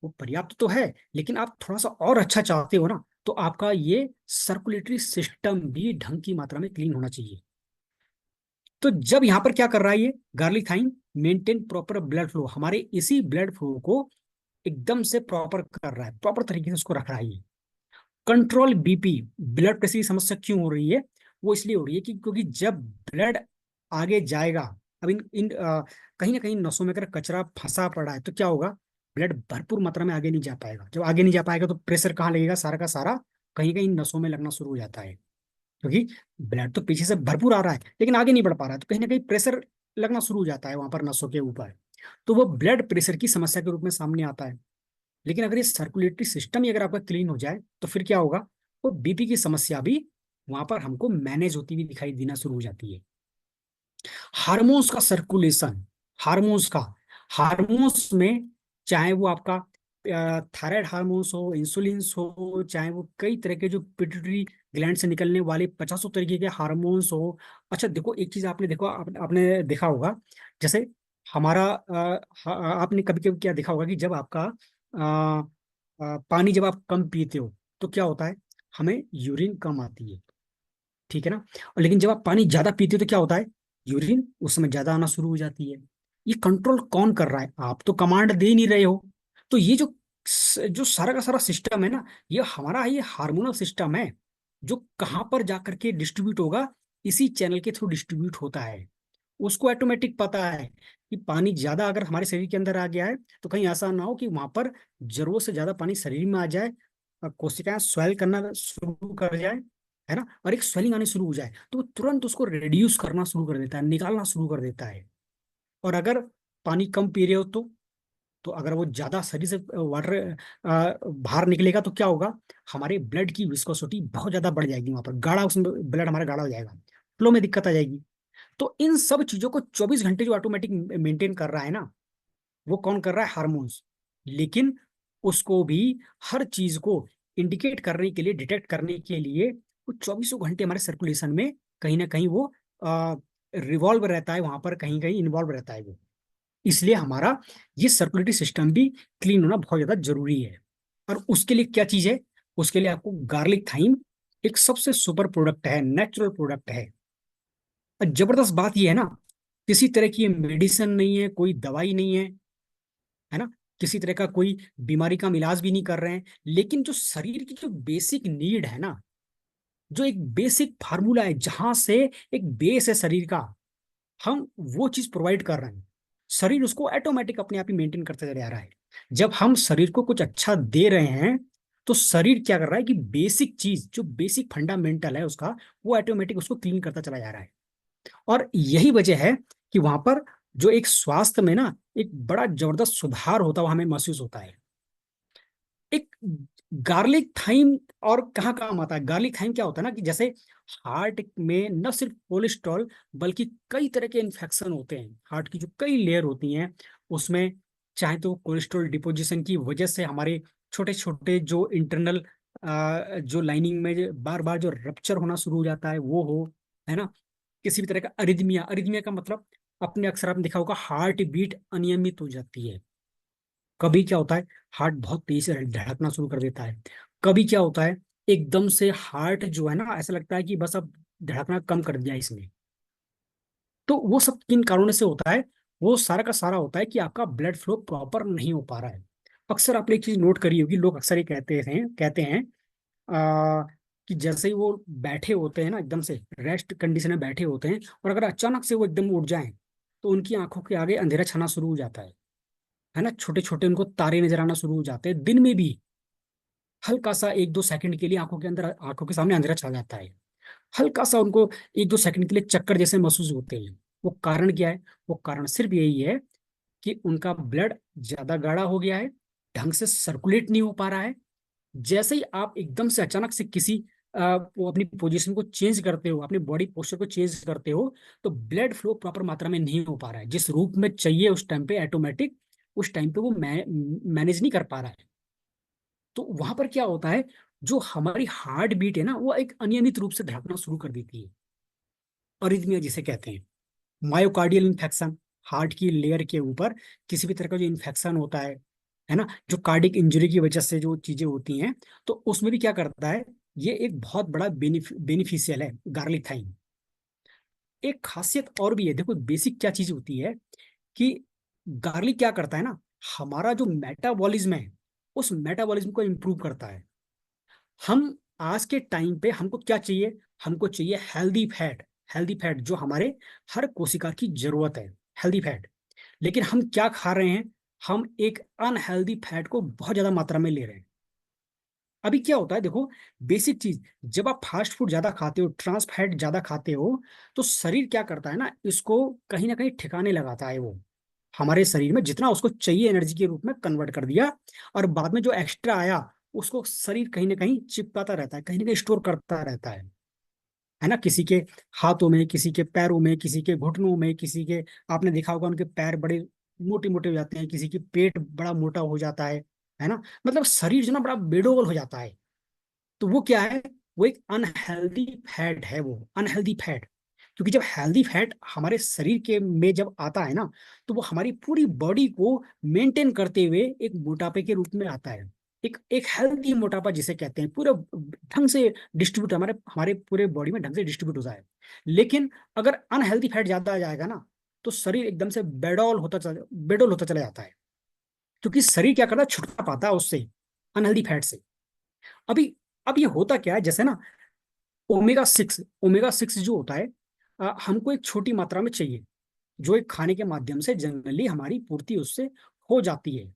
वो पर्याप्त तो है, लेकिन आप थोड़ा सा और अच्छा चाहते हो ना, तो आपका ये सर्कुलेटरी सिस्टम भी ढंग की मात्रा में क्लीन होना चाहिए। तो जब यहां पर क्या कर रहा है ये garlic thyme, maintain proper blood flow, हमारे इसी ब्लड फ्लो को एकदम से प्रॉपर कर रहा है, प्रॉपर तरीके से उसको रख रहा है ये। कंट्रोल बीपी, ब्लड प्रेशर की समस्या क्यों हो रही है? वो इसलिए हो रही है कि क्योंकि जब ब्लड आगे जाएगा, अब कहीं ना कहीं नसों में अगर कचरा फंसा पड़ा है तो क्या होगा, ब्लड भरपूर मात्रा में आगे नहीं जा पाएगा। जब आगे नहीं जा पाएगा तो प्रेशर कहाँ लगेगा, सारा का सारा कहीं कहीं नसों में लगना शुरू हो जाता है, क्योंकि ब्लड तो पीछे से भरपूर आ रहा है लेकिन आगे नहीं बढ़ पा रहा है, तो कहीं ना कहीं प्रेशर लगना शुरू हो जाता है वहां पर नसों के ऊपर। तो वो ब्लड प्रेशर की समस्या के रूप में सामने आता है। लेकिन अगर ये सर्कुलेटरी सिस्टम ही अगर आपका क्लीन हो जाए तो फिर क्या होगा, वो बीपी की समस्या भी वहां पर हमको मैनेज होती हुई दिखाई देना शुरू हो जाती है। हार्मोन्स का सर्कुलेशन, हार्मोन्स का, हार्मोन्स में चाहे वो आपका थायराइड हार्मोन्स हो, इंसुलिन हो, चाहे वो कई तरह के जो पिट्यूटरी ग्लैंड से निकलने वाले पचासों तरीके के हार्मोन्स हो। अच्छा देखो, एक चीज आपने देखो, आपने देखा होगा, जैसे हमारा आपने कभी कभी क्या देखा होगा कि जब आपका पानी जब आप कम पीते हो तो क्या होता है, हमें यूरिन कम आती है, ठीक है ना। और लेकिन जब आप पानी ज्यादा पीते हो तो क्या होता है, यूरिन उस समय ज्यादा आना शुरू हो जाती है। ये कंट्रोल कौन कर रहा है? आप तो कमांड दे नहीं रहे हो। तो ये जो सारा का सारा सिस्टम है ना, ये हमारा ये हार्मोनल सिस्टम है, जो कहाँ पर जाकर के डिस्ट्रीब्यूट होगा, इसी चैनल के थ्रू डिस्ट्रीब्यूट होता है। उसको ऑटोमेटिक पता है कि पानी ज्यादा अगर हमारे शरीर के अंदर आ गया है तो कहीं ऐसा ना हो कि वहां पर जरूरत से ज्यादा पानी शरीर में आ जाए, कोशिकाएं स्वेल करना शुरू कर जाए, है ना, और एक स्वेलिंग आनी शुरू हो जाए, तो वो तुरंत उसको रिड्यूस करना शुरू कर देता है, निकालना शुरू कर देता है। और अगर पानी कम पी रहे हो तो अगर वो ज्यादा शरीर से वाटर बाहर निकलेगा तो क्या होगा, हमारे ब्लड की विस्कोसिटी बहुत ज्यादा बढ़ जाएगी, वहां पर गाढ़ा, उसमें ब्लड हमारा गाढ़ा हो जाएगा, फ्लो में दिक्कत आ जाएगी। तो इन सब चीजों को 24 घंटे जो ऑटोमेटिक मेंटेन कर रहा है ना, वो कौन कर रहा है, हार्मोन्स। लेकिन उसको भी हर चीज को इंडिकेट करने के लिए, डिटेक्ट करने के लिए वो 24 घंटे हमारे सर्कुलेशन में कहीं ना कहीं वो रिवॉल्व रहता है, वहां पर कहीं कहीं इन्वॉल्व रहता है वो। इसलिए हमारा ये सर्कुलेटरी सिस्टम भी क्लीन होना बहुत ज्यादा जरूरी है। और उसके लिए क्या चीज है, उसके लिए आपको गार्लिक थाइम एक सबसे सुपर प्रोडक्ट है, नेचुरल प्रोडक्ट है। और जबरदस्त बात यह है ना, किसी तरह की मेडिसिन नहीं है, कोई दवाई नहीं है ना, किसी तरह का कोई बीमारी का हम इलाज भी नहीं कर रहे हैं, लेकिन जो शरीर की जो बेसिक नीड है ना, जो एक बेसिक फार्मूला है जहां से एक बेस है शरीर का, हम वो चीज प्रोवाइड कर रहे हैं। शरीर उसको ऑटोमेटिक अपने आप ही मेंटेन करते चले आ रहा है। जब हम शरीर को कुछ अच्छा दे रहे हैं तो शरीर क्या कर रहा है कि बेसिक चीज, जो बेसिक फंडामेंटल है उसका, वो ऑटोमेटिक उसको क्लीन करता चला जा रहा है। और यही वजह है कि वहां पर जो एक स्वास्थ्य में ना एक बड़ा जबरदस्त सुधार होता हुआ हमें महसूस होता है। एक गार्लिक थाइम और कहाँ काम आता है, गार्लिक थाइम क्या होता है ना कि जैसे हार्ट में न सिर्फ कोलेस्ट्रॉल बल्कि कई तरह के इन्फेक्शन होते हैं, हार्ट की जो कई लेयर होती हैं उसमें, चाहे तो कोलेस्ट्रॉल डिपोजिशन की वजह से हमारे छोटे छोटे जो इंटरनल जो लाइनिंग में बार बार जो रप्चर होना शुरू हो जाता है वो हो, है ना, किसी भी तरह का अरिदमिया, अरिदमिया का मतलब अपने अक्सर आपने देखा होगा, हार्ट बीट अनियमित हो जाती है। कभी क्या होता है, हार्ट बहुत तेज से धड़कना शुरू कर देता है। कभी क्या होता है, एकदम से हार्ट जो है ना, ऐसा लगता है कि बस अब धड़कना कम कर दिया इसने। तो वो सब किन कारणों से होता है, वो सारा का सारा होता है कि आपका ब्लड फ्लो प्रॉपर नहीं हो पा रहा है। अक्सर आपने एक चीज नोट करी होगी, लोग अक्सर ये कहते हैं आ, कि जैसे ही वो बैठे होते हैं ना, एकदम से रेस्ट कंडीशन में बैठे होते हैं, और अगर अचानक से वो एकदम उठ जाएं तो उनकी आंखों के आगे अंधेरा छाना शुरू हो जाता है ना, छोटे छोटे उनको तारे नजर आना शुरू हो जाते हैं दिन में भी। हल्का सा 1-2 सेकंड के लिए आंखों के अंदर, आंखों के सामने अंधेरा छा जाता है। हल्का सा उनको 1-2 सेकंड के लिए चक्कर जैसे महसूस होते हैं। वो कारण क्या है, वो कारण सिर्फ यही है कि उनका ब्लड ज्यादा गाढ़ा हो गया है, ढंग से सर्कुलेट नहीं हो पा रहा है। जैसे ही आप एकदम से अचानक से किसी वो अपनी पोजीशन को चेंज करते हो, अपनी बॉडी पोस्चर को चेंज करते हो, तो ब्लड फ्लो प्रॉपर मात्रा में नहीं हो पा रहा है जिस रूप में चाहिए उस टाइम पे ऑटोमेटिक, उस टाइम पे वो मैनेज नहीं कर पा रहा है। तो वहां पर क्या होता है, जो हमारी हार्ट बीट है ना, वो एक अनियमित रूप से धड़कना शुरू कर देती है, अरिथमिया जिसे कहते हैं। मायोकार्डियल इन्फेक्शन, हार्ट की लेयर के ऊपर किसी भी तरह का जो इन्फेक्शन होता है ना, जो कार्डिक इंजरी की वजह से जो चीजें होती हैं, तो उसमें भी क्या करता है, ये एक बहुत बड़ा बेनिफिशियल है गार्लिक थाइम। एक खासियत और भी है, देखो बेसिक क्या चीज होती है कि गार्लिक क्या करता है ना, हमारा जो मेटाबॉलिज्म है उस मेटाबॉलिज्म को इम्प्रूव करता है। हम आज के टाइम पे हमको क्या चाहिए? हमको चाहिए हेल्दी फैट। हेल्दी फैट जो हमारे हर कोशिका की जरूरत है, हेल्दी फैट। लेकिन हम क्या खा रहे हैं? हम एक अनहेल्दी फैट को बहुत ज्यादा मात्रा में ले रहे हैं। अभी क्या होता है देखो, बेसिक चीज, जब आप फास्ट फूड ज्यादा खाते हो, ट्रांस फैट ज्यादा खाते हो, तो शरीर क्या करता है ना, इसको कहीं ना कहीं ठिकाने लगाता है। वो हमारे शरीर में जितना उसको चाहिए एनर्जी के रूप में कन्वर्ट कर दिया, और बाद में जो एक्स्ट्रा आया उसको शरीर कहीं ना कहीं चिपकाता रहता है, कहीं ना कहीं स्टोर करता रहता है ना। किसी के हाथों में, किसी के पैरों में, किसी के घुटनों में, किसी के, आपने देखा होगा उनके पैर बड़े मोटे मोटे हो जाते हैं, किसी की पेट बड़ा मोटा हो जाता है ना। मतलब शरीर जो ना बड़ा बेडोल हो जाता है। तो वो क्या है? वो एक अनहेल्दी फैट है, वो अनहेल्दी फैट। क्योंकि जब हेल्दी फैट हमारे शरीर के में जब आता है ना, तो वो हमारी पूरी बॉडी को मेंटेन करते हुए एक मोटापे के रूप में आता है। एक एक हेल्दी मोटापा जिसे कहते हैं, पूरे ढंग से डिस्ट्रीब्यूट, हमारे हमारे पूरे बॉडी में ढंग से डिस्ट्रीब्यूट होता है। लेकिन अगर अनहेल्दी फैट ज्यादा आ जाएगा ना, तो शरीर एकदम से बेडोल होता चला जाता है। क्योंकि शरीर क्या करता है, छुटका पाता है उससे, अनहेल्दी फैट से। अभी अब ये होता क्या है, जैसे ना ओमेगा 6 जो होता है, हमको एक छोटी मात्रा में चाहिए, जो एक खाने के माध्यम से जनरली हमारी पूर्ति उससे हो जाती है।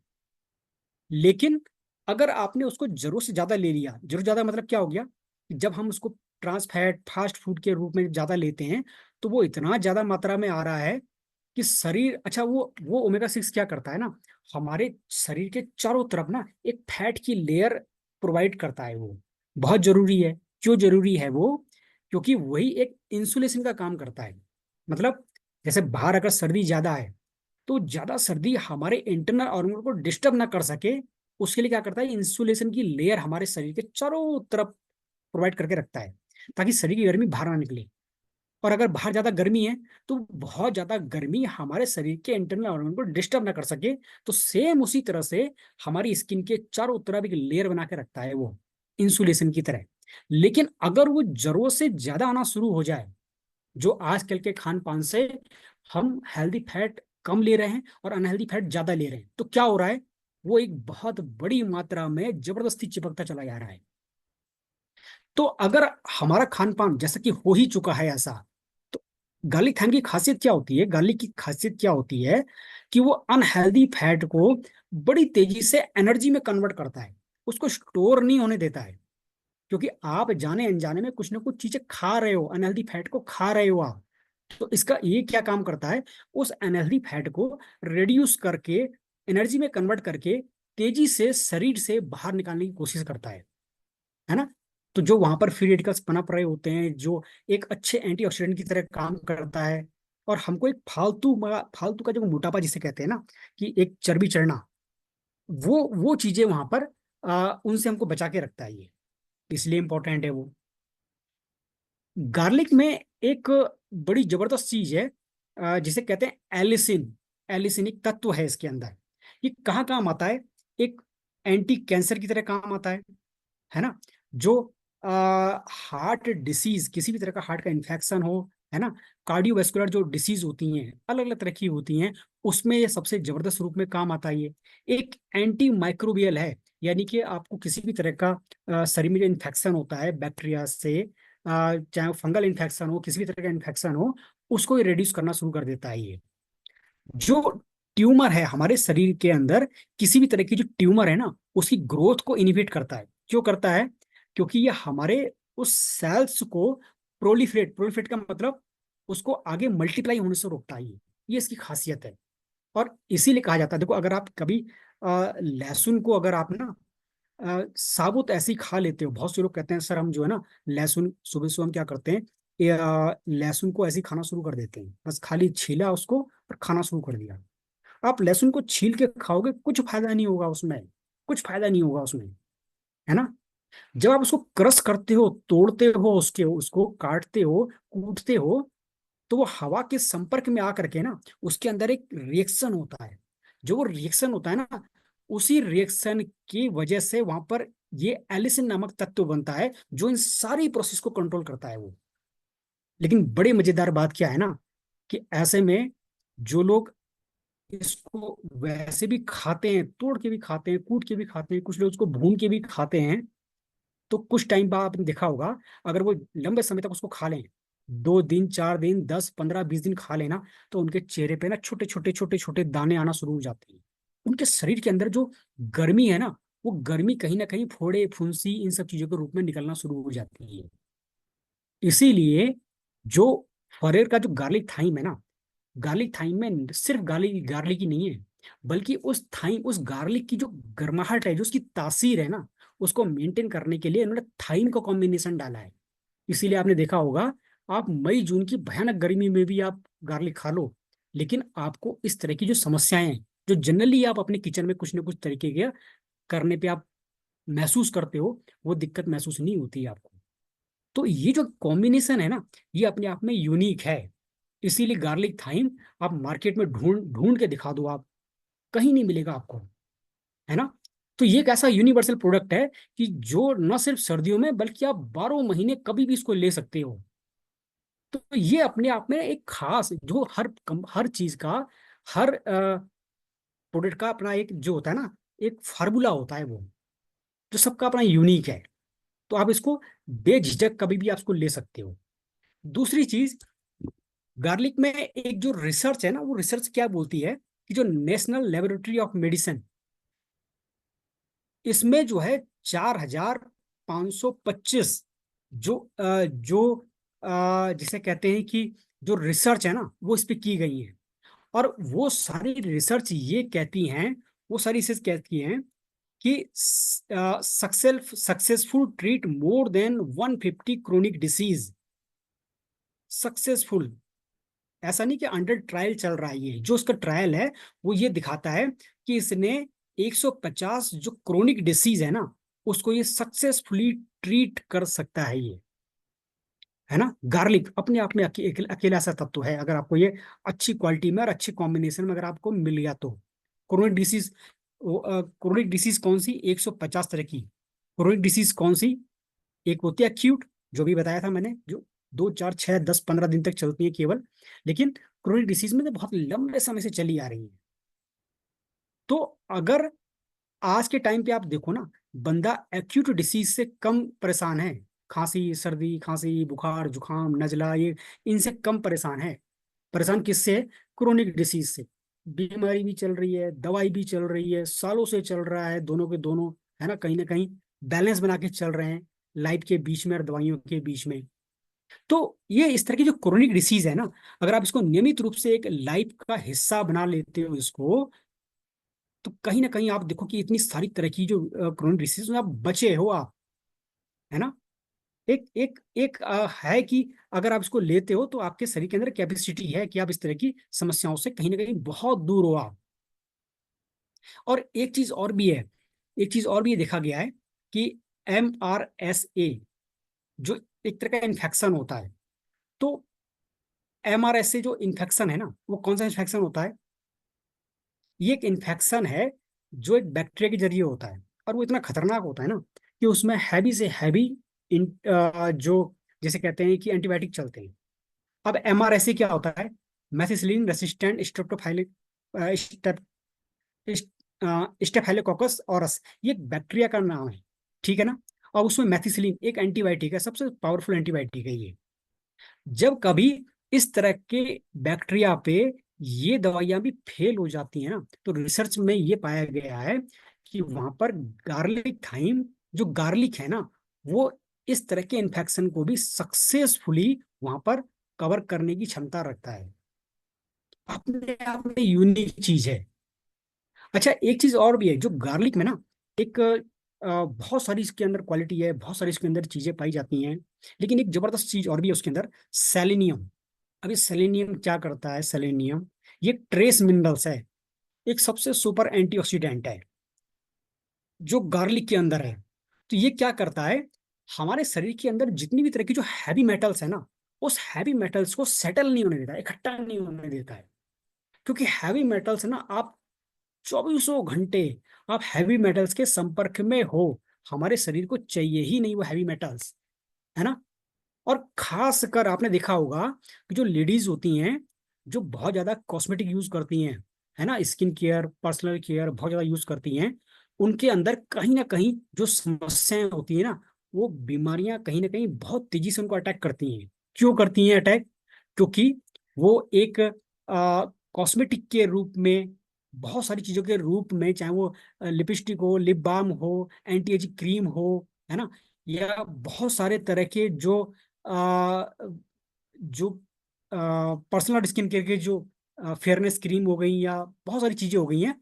लेकिन अगर आपने उसको जरूरत से ज्यादा ले लिया, जरूरत ज्यादा मतलब क्या हो गया कि जब हम उसको ट्रांस फैट फास्ट फूड के रूप में ज्यादा लेते हैं, तो वो इतना ज्यादा मात्रा में आ रहा है कि शरीर, अच्छा वो ओमेगा 6 क्या करता है ना, हमारे शरीर के चारों तरफ ना एक फैट की लेयर प्रोवाइड करता है। वो बहुत जरूरी है। क्यों जरूरी है वो? क्योंकि वही एक इंसुलेशन का काम करता है। मतलब जैसे बाहर अगर सर्दी ज्यादा है, तो ज्यादा सर्दी हमारे इंटरनल ऑर्गन को डिस्टर्ब ना कर सके, उसके लिए क्या करता है, इंसुलेशन की लेयर हमारे शरीर के चारों तरफ प्रोवाइड करके रखता है, ताकि शरीर की गर्मी बाहर ना निकले। और अगर बाहर ज्यादा गर्मी है, तो बहुत ज्यादा गर्मी हमारे शरीर के इंटरनल ऑर्गन को डिस्टर्ब ना कर सके। तो सेम उसी तरह से हमारी स्किन के चारों तरफ एक लेयर बना के रखता है वो, इंसुलेशन की तरह। लेकिन अगर वो जरूरत से ज्यादा आना शुरू हो जाए, जो आजकल के खान पान से हम हेल्दी फैट कम ले रहे हैं और अनहेल्दी फैट ज्यादा ले रहे हैं, तो क्या हो रहा है, वो एक बहुत बड़ी मात्रा में जबरदस्ती चिपकता चला जा रहा है। तो अगर हमारा खान पान जैसा कि हो ही चुका है ऐसा, तो गार्लिक थाइम की खासियत क्या होती है? गार्लिक की खासियत क्या होती है कि वो अनहेल्दी फैट को बड़ी तेजी से एनर्जी में कन्वर्ट करता है, उसको स्टोर नहीं होने देता है। क्योंकि आप जाने अनजाने में कुछ ना कुछ चीजें खा रहे हो, अनहेल्दी फैट को खा रहे हो आप। तो इसका ये क्या काम करता है, उस अनहेल्दी फैट को रिड्यूस करके, एनर्जी में कन्वर्ट करके, तेजी से शरीर से बाहर निकालने की कोशिश करता है ना। तो जो वहां पर फ्री रेडिकल्स पनप रहे होते हैं, जो एक अच्छे एंटीऑक्सीडेंट की तरह काम करता है, और हमको एक फालतू का जो मोटापा जिसे कहते हैं ना, कि एक चर्बी चढ़ना, वो चीजें वहां पर उनसे हमको बचा के रखता है ये, इसलिए इंपॉर्टेंट है वो। गार्लिक में एक बड़ी जबरदस्त चीज है, जिसे कहते हैं एलिसिन। एलिसिन एक तत्व है इसके अंदर। ये कहाँ काम आता है? एक एंटी कैंसर की तरह काम आता है ना। जो हार्ट डिसीज, किसी भी तरह का हार्ट का इन्फेक्शन हो, है ना, कार्डियोवैस्कुलर जो डिसीज होती हैं, अलग अलग तरह की होती हैं, उसमें ये सबसे जबरदस्त रूप में काम आता है ये। एक एंटी माइक्रोबियल है, यानी कि आपको किसी भी तरह का शरीर में जो इन्फेक्शन होता है बैक्टीरिया से, चाहे फंगल इन्फेक्शन हो, किसी भी तरह का इन्फेक्शन हो, उसको रिड्यूस करना शुरू कर देता है ये। जो ट्यूमर है हमारे शरीर के अंदर, किसी भी तरह की जो ट्यूमर है ना, उसकी ग्रोथ को इनिबिट करता है। क्यों करता है? क्योंकि ये हमारे उस सेल्स को प्रोलिफरेट का मतलब उसको आगे मल्टीप्लाई होने से रोकता है ये इसकी खासियत है। और इसीलिए कहा जाता है, देखो अगर आप कभी लहसुन को अगर आप ना साबुत ऐसे ही खा लेते हो, बहुत से लोग कहते हैं सर हम जो है ना लहसुन सुबह सुबह हम क्या करते हैं, लहसुन को ऐसे ही खाना शुरू कर देते हैं, बस खाली छीला उसको और खाना शुरू कर दिया। आप लहसुन को छील के खाओगे, कुछ फायदा नहीं होगा उसमें, कुछ फायदा नहीं होगा उसमें, है ना। जब आप उसको क्रश करते हो, तोड़ते हो, उसके उसको काटते हो, कूटते हो, तो वो हवा के संपर्क में आकर के ना उसके अंदर एक रिएक्शन होता है। जो वो रिएक्शन होता है ना, उसी रिएक्शन की वजह से वहां पर ये एलिसिन नामक तत्व बनता है, जो इन सारी प्रोसेस को कंट्रोल करता है वो। लेकिन बड़े मजेदार बात क्या है ना, कि ऐसे में जो लोग इसको वैसे भी खाते हैं, तोड़ के भी खाते हैं, कूट के भी खाते हैं, कुछ लोग उसको भून के भी खाते हैं। तो कुछ टाइम बाद आपने देखा होगा, अगर वो लंबे समय तक उसको खा लें, 2 दिन 4 दिन 10 15 20 दिन खा लेना, तो उनके चेहरे पे ना छोटे छोटे छोटे छोटे दाने आना शुरू हो जाते हैं। उनके शरीर के अंदर जो गर्मी है ना, वो गर्मी कहीं ना कहीं फोड़े फुंसी इन सब चीजों के रूप में निकलना शुरू हो जाती है। इसीलिए जो फरेर का जो गार्लिक थाइम है ना, गार्लिक थाइम में सिर्फ गार्लिक गार्लिक ही नहीं है, बल्कि उस गार्लिक की जो गर्माहट है, जो उसकी तासीर है ना, उसको मेंटेन करने के लिए उन्होंने थाइम का कॉम्बिनेशन डाला है। इसीलिए आपने देखा होगा, आप मई जून की भयानक गर्मी में भी आप गार्लिक खा लो, लेकिन आपको इस तरह की जो समस्याएं हैं, जो जनरली आप अपने किचन में कुछ ना कुछ तरीके के करने पे आप महसूस करते हो, वो दिक्कत महसूस नहीं होती है आपको। तो ये जो कॉम्बिनेशन है ना, ये अपने आप में यूनिक है। इसीलिए गार्लिक थाइम आप मार्केट में ढूंढ ढूंढ के दिखा दो, आप कहीं नहीं मिलेगा आपको, है ना। तो ये एक ऐसा यूनिवर्सल प्रोडक्ट है कि जो न सिर्फ सर्दियों में, बल्कि आप 12 महीने कभी भी इसको ले सकते हो। तो ये अपने आप में एक खास, जो हर चीज का, हर प्रोडक्ट का अपना एक जो होता है ना, एक फार्मूला होता है वो, जो सबका अपना यूनिक है। तो आप इसको बेझिझक कभी भी आप इसको ले सकते हो। दूसरी चीज, गार्लिक में एक जो रिसर्च है ना, वो रिसर्च क्या बोलती है कि जो नेशनल लेबोरेटरी ऑफ मेडिसिन, इसमें जो है 4,525 जो जिसे कहते हैं कि जो रिसर्च है ना, वो इस पे की गई है। और वो सारी रिसर्च ये कहती हैं, वो सारी रिसर्च कहती हैं कि successful treat more than 150 chronic disease. Successful, ऐसा नहीं कि अंडर ट्रायल चल रहा है, ये जो उसका ट्रायल है वो ये दिखाता है कि इसने 150 जो क्रोनिक डिसीज है ना, उसको ये सक्सेसफुली ट्रीट कर सकता है ये, है ना। गार्लिक अपने आप में अकेला ऐसा तत्व है, अगर आपको ये अच्छी क्वालिटी में और अच्छी कॉम्बिनेशन में अगर आपको मिल गया तो। क्रोनिक डिसीज, क्रोनिक डिसीज कौन सी, 150 तरह की क्रोनिक डिसीज कौन सी? एक होती है एक्यूट, जो भी बताया था मैंने, जो 2 4 6 10 15 दिन तक चलती है केवल। लेकिन क्रोनिक डिसीज में तो बहुत लंबे समय से चली आ रही है। तो अगर आज के टाइम पे आप देखो ना, बंदा एक्यूट डिसीज से कम परेशान है, खांसी सर्दी खांसी बुखार जुकाम नजला, ये इनसे कम परेशान है। परेशान किससे है? क्रोनिक डिसीज से। बीमारी भी चल रही है, दवाई भी चल रही है, सालों से चल रहा है, दोनों के दोनों, है ना, कहीं ना कहीं बैलेंस बना के चल रहे हैं, लाइफ के बीच में और दवाइयों के बीच में। तो ये इस तरह की जो क्रोनिक डिसीज है ना, अगर आप इसको नियमित रूप से एक लाइफ का हिस्सा बना लेते हो इसको, तो कहीं ना कहीं आप देखो कि इतनी सारी तरह की जो क्रोनिक डिसीज आप बचे हो आप, है ना। एक एक एक है कि अगर आप इसको लेते हो तो आपके शरीर के अंदर कैपेसिटी है कि आप इस तरह की समस्याओं से कहीं ना कहीं बहुत दूर हो आप। और एक चीज और भी है, एक चीज और भी ये देखा गया है कि MRSA, जो एक तरह का इन्फेक्शन होता है, तो MRSA जो इन्फेक्शन है ना, वो कौन सा इन्फेक्शन होता है? ये एक इन्फेक्शन है जो एक बैक्टीरिया के जरिए होता है, और वो इतना खतरनाक होता है ना कि उसमें हैवी से हैवी जो जैसे कहते हैं कि एंटीबायोटिक चलते हैं। अब MRSA क्या होता है? मैथिसिलिन रेसिस्टेंट स्ट्रेप्टोफाइलिक स्टेफाइलोकोकस ऑरस, ये एक बैक्टीरिया का नाम है, ठीक है ना। और उसमें मैथिसिलिन एक एंटीबायोटिक है, सबसे पावरफुल एंटीबायोटिक है ये। जब कभी इस तरह के बैक्टीरिया पे ये दवाइयां भी फेल हो जाती हैं ना, तो रिसर्च में ये पाया गया है कि वहां पर गार्लिक थाइम, जो गार्लिक है ना, वो इस तरह के इन्फेक्शन को भी सक्सेसफुली वहां पर कवर करने की क्षमता रखता है। अपने आप में यूनिक चीज है। अच्छा, एक चीज और भी है जो गार्लिक में ना, एक बहुत सारी इसके अंदर क्वालिटी है, बहुत सारी इसके अंदर चीजें पाई जाती हैं, लेकिन एक जबरदस्त चीज और भी है उसके अंदर, सेलेनियम। अभी सेलेनियम क्या करता है? सेलेनियम ये ट्रेस मिनरल्स है, एक सबसे सुपर एंटीऑक्सीडेंट है जो गार्लिक के अंदर है। तो ये क्या करता है, हमारे शरीर के अंदर जितनी भी तरह की जो हैवी मेटल्स है ना, उस हैवी मेटल्स को सेटल नहीं होने देता है, इकट्ठा नहीं होने देता है। क्योंकि हैवी मेटल्स ना, आप 2400 घंटे आप हैवी मेटल्स के संपर्क में हो, हमारे शरीर को चाहिए ही नहीं वो हैवी मेटल्स, है ना। और खास कर आपने देखा होगा कि जो लेडीज होती हैं, जो बहुत ज्यादा कॉस्मेटिक यूज करती हैं, है ना, स्किन केयर, पर्सनल केयर बहुत ज्यादा यूज करती हैं, उनके अंदर कहीं ना कहीं जो समस्याएं होती है ना, वो बीमारियां कहीं ना कहीं बहुत तेजी से उनको अटैक करती हैं। क्यों करती हैं अटैक? क्योंकि वो एक कॉस्मेटिक के रूप में, बहुत सारी चीजों के रूप में, चाहे वो लिपस्टिक हो, लिप बाम हो, एंटी एजिंग क्रीम हो, है ना, या बहुत सारे तरह के जो जो पर्सनल स्किन केयर के जो फेयरनेस क्रीम हो गई, या बहुत सारी चीजें हो गई हैं,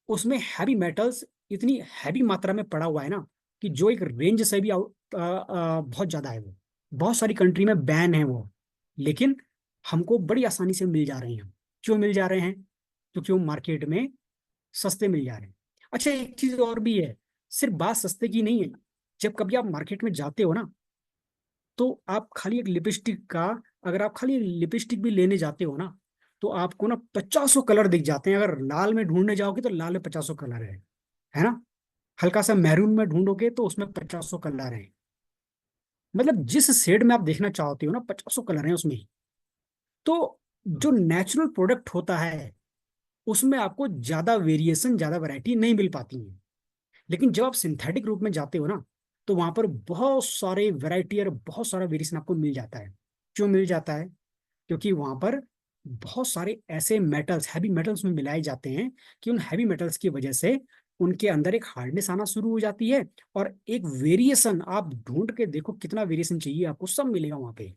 उसमें हैवी मेटल्स इतनी हैवी मात्रा में पड़ा हुआ है ना, कि जो एक रेंज से भी बहुत ज्यादा है वो। बहुत सारी कंट्री में बैन है वो, लेकिन हमको बड़ी आसानी से मिल जा रहे हैं। क्यों मिल जा रहे हैं? क्योंकि वो मार्केट में सस्ते मिल जा रहे हैं। अच्छा, एक चीज और भी है, सिर्फ बात सस्ते की नहीं है। जब कभी आप मार्केट में जाते हो ना, तो आप खाली एक लिपस्टिक का, अगर आप खाली लिपस्टिक भी लेने जाते हो ना, तो आपको ना 50 कलर दिख जाते हैं। अगर लाल में ढूंढने जाओगे तो लाल में 50 कलर है ना, हल्का सा मैरून में ढूंढोगे तो उसमें 50 कलर है। मतलब जिस शेड में आप देखना चाहते हो ना, 50 कलर है उसमें। तो जो नेचुरल प्रोडक्ट होता है, उसमें आपको ज्यादा वेरिएशन, ज्यादा वैरायटी नहीं मिल पाती है। लेकिन जब आप सिंथेटिक रूप में जाते हो ना, तो वहां पर बहुत सारे वैरायटी और बहुत सारा वेरिएशन आपको मिल जाता है। क्यों मिल जाता है? क्योंकि वहां पर बहुत सारे ऐसे मेटल्स, हैवी मेटल्स में मिलाए जाते हैं, कि उन हैवी मेटल्स की वजह से उनके अंदर एक हार्डनेस आना शुरू हो जाती है, और एक वेरिएशन, आप ढूंढ के देखो कितना वेरिएशन चाहिए आपको, सब मिलेगा वहां पे।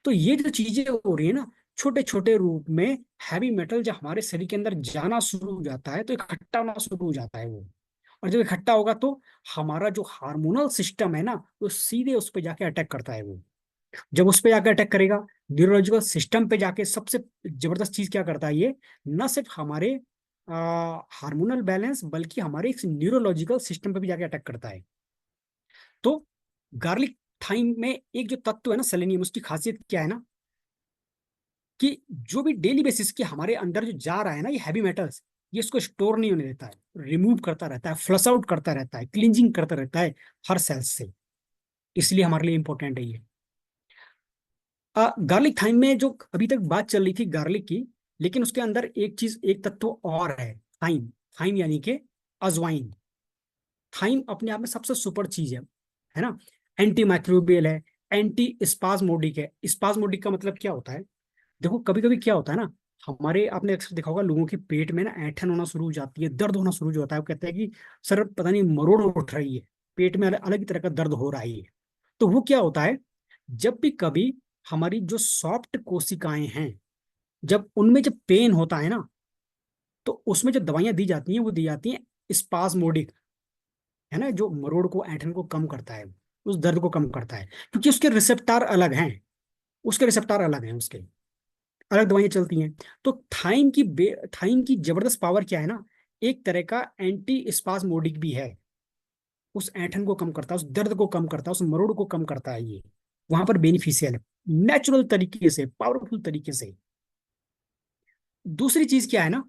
तो ये जो चीजें हो रही है ना, छोटे छोटे रूप में हैवी मेटल जब हमारे शरीर के अंदर जाना शुरू हो जाता है, तो इकट्ठा होना शुरू हो जाता है वो। और जब इकट्ठा होगा तो हमारा जो हार्मोनल सिस्टम है ना, वो सीधे उस पर जाके अटैक करता है वो। जब उस पे जाके अटैक करेगा, न्यूरोलॉजिकल सिस्टम पे जाके, सबसे जबरदस्त चीज क्या करता है ये, न सिर्फ हमारे हार्मोनल बैलेंस, बल्कि हमारे इस न्यूरोलॉजिकल सिस्टम पे भी जाके अटैक करता है। तो गार्लिक थाइम में एक जो तत्व है ना, सेलेनियम, उसकी खासियत क्या है ना, कि जो भी डेली बेसिस के हमारे अंदर जो जा रहा है ना, ये हैवी मेटल्स, ये इसको स्टोर नहीं होने देता है, रिमूव करता रहता है, फ्लश आउट करता रहता है, क्लींजिंग करता रहता है हर सेल्स से। इसलिए हमारे लिए इंपॉर्टेंट है ये। गार्लिक थाइम में जो अभी तक बात चल रही थी गार्लिक की, लेकिन उसके अंदर एक चीज, एक तत्व और है, थाइम। थाइम यानी कि अजवाइन। थाइम अपने आप में सबसे सुपर चीज है ना। एंटी माइक्रोबियल है, एंटी स्पाज्मोडिक है। स्पाज्मोडिक का मतलब क्या होता है? देखो, कभी कभी क्या होता है ना, हमारे, आपने अक्सर देखा होगा, लोगों के पेट में ना ऐंठन होना शुरू हो जाती है, दर्द होना शुरू हो जाता है। वो कहते हैं कि सर पता नहीं मरोड़ उठ रही है, पेट में अलग अलग ही तरह का दर्द हो रहा है। तो वो क्या होता है, जब भी कभी हमारी जो सॉफ्ट कोशिकाएं हैं, जब उनमें जब पेन होता है ना, तो उसमें जो दवाइयां दी जाती हैं, वो दी जाती हैं स्पाज्मोडिक, है ना, जो मरोड़ को, ऐंठन को कम करता है, उस दर्द को कम करता है, क्योंकि उसके रिसेप्टार अलग हैं। उसके रिसेप्टार अलग हैं, उसके अलग दवाइयां चलती हैं। तो थाइम की जबरदस्त पावर क्या है ना, एक तरह का एंटी स्पाज्मोडिक भी है। उस ऐंठन को कम करता है, उस दर्द को कम करता है, उस मरोड़ को कम करता है ये। वहां पर बेनिफिशियल है, नेचुरल तरीके से, पावरफुल तरीके से। दूसरी चीज क्या है ना,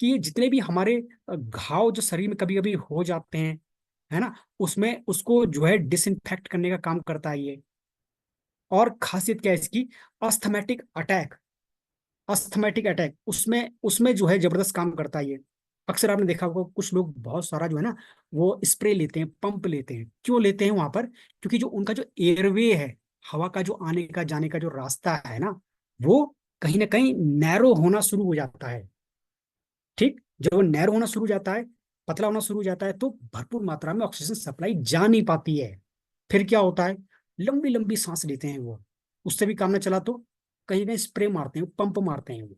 कि ये जितने भी हमारे घाव जो शरीर में कभी कभी हो जाते हैं, है ना, उसमें उसको जो है डिसइंफेक्ट करने का काम करता है ये। और खासियत क्या है इसकी, अस्थमेटिक अटैक, अस्थमेटिक अटैक उसमें उसमें जो है जबरदस्त काम करता है ये। अक्सर आपने देखा होगा, कुछ लोग बहुत सारा जो है ना, वो स्प्रे लेते हैं, पंप लेते हैं। क्यों लेते हैं वहां पर? क्योंकि जो उनका जो एयरवे है, हवा का जो आने का जाने का जो रास्ता है ना, वो कहीं ना कहीं नैरो होना शुरू हो जाता है। ठीक, जब वो नैरो होना शुरू हो जाता है, पतला होना शुरू हो जाता है, तो भरपूर मात्रा में ऑक्सीजन सप्लाई जा नहीं पाती है। फिर क्या होता है, लंबी लंबी सांस लेते हैं वो। उससे भी काम न चला तो कहीं कहीं स्प्रे मारते हैं, पंप मारते हैं वो।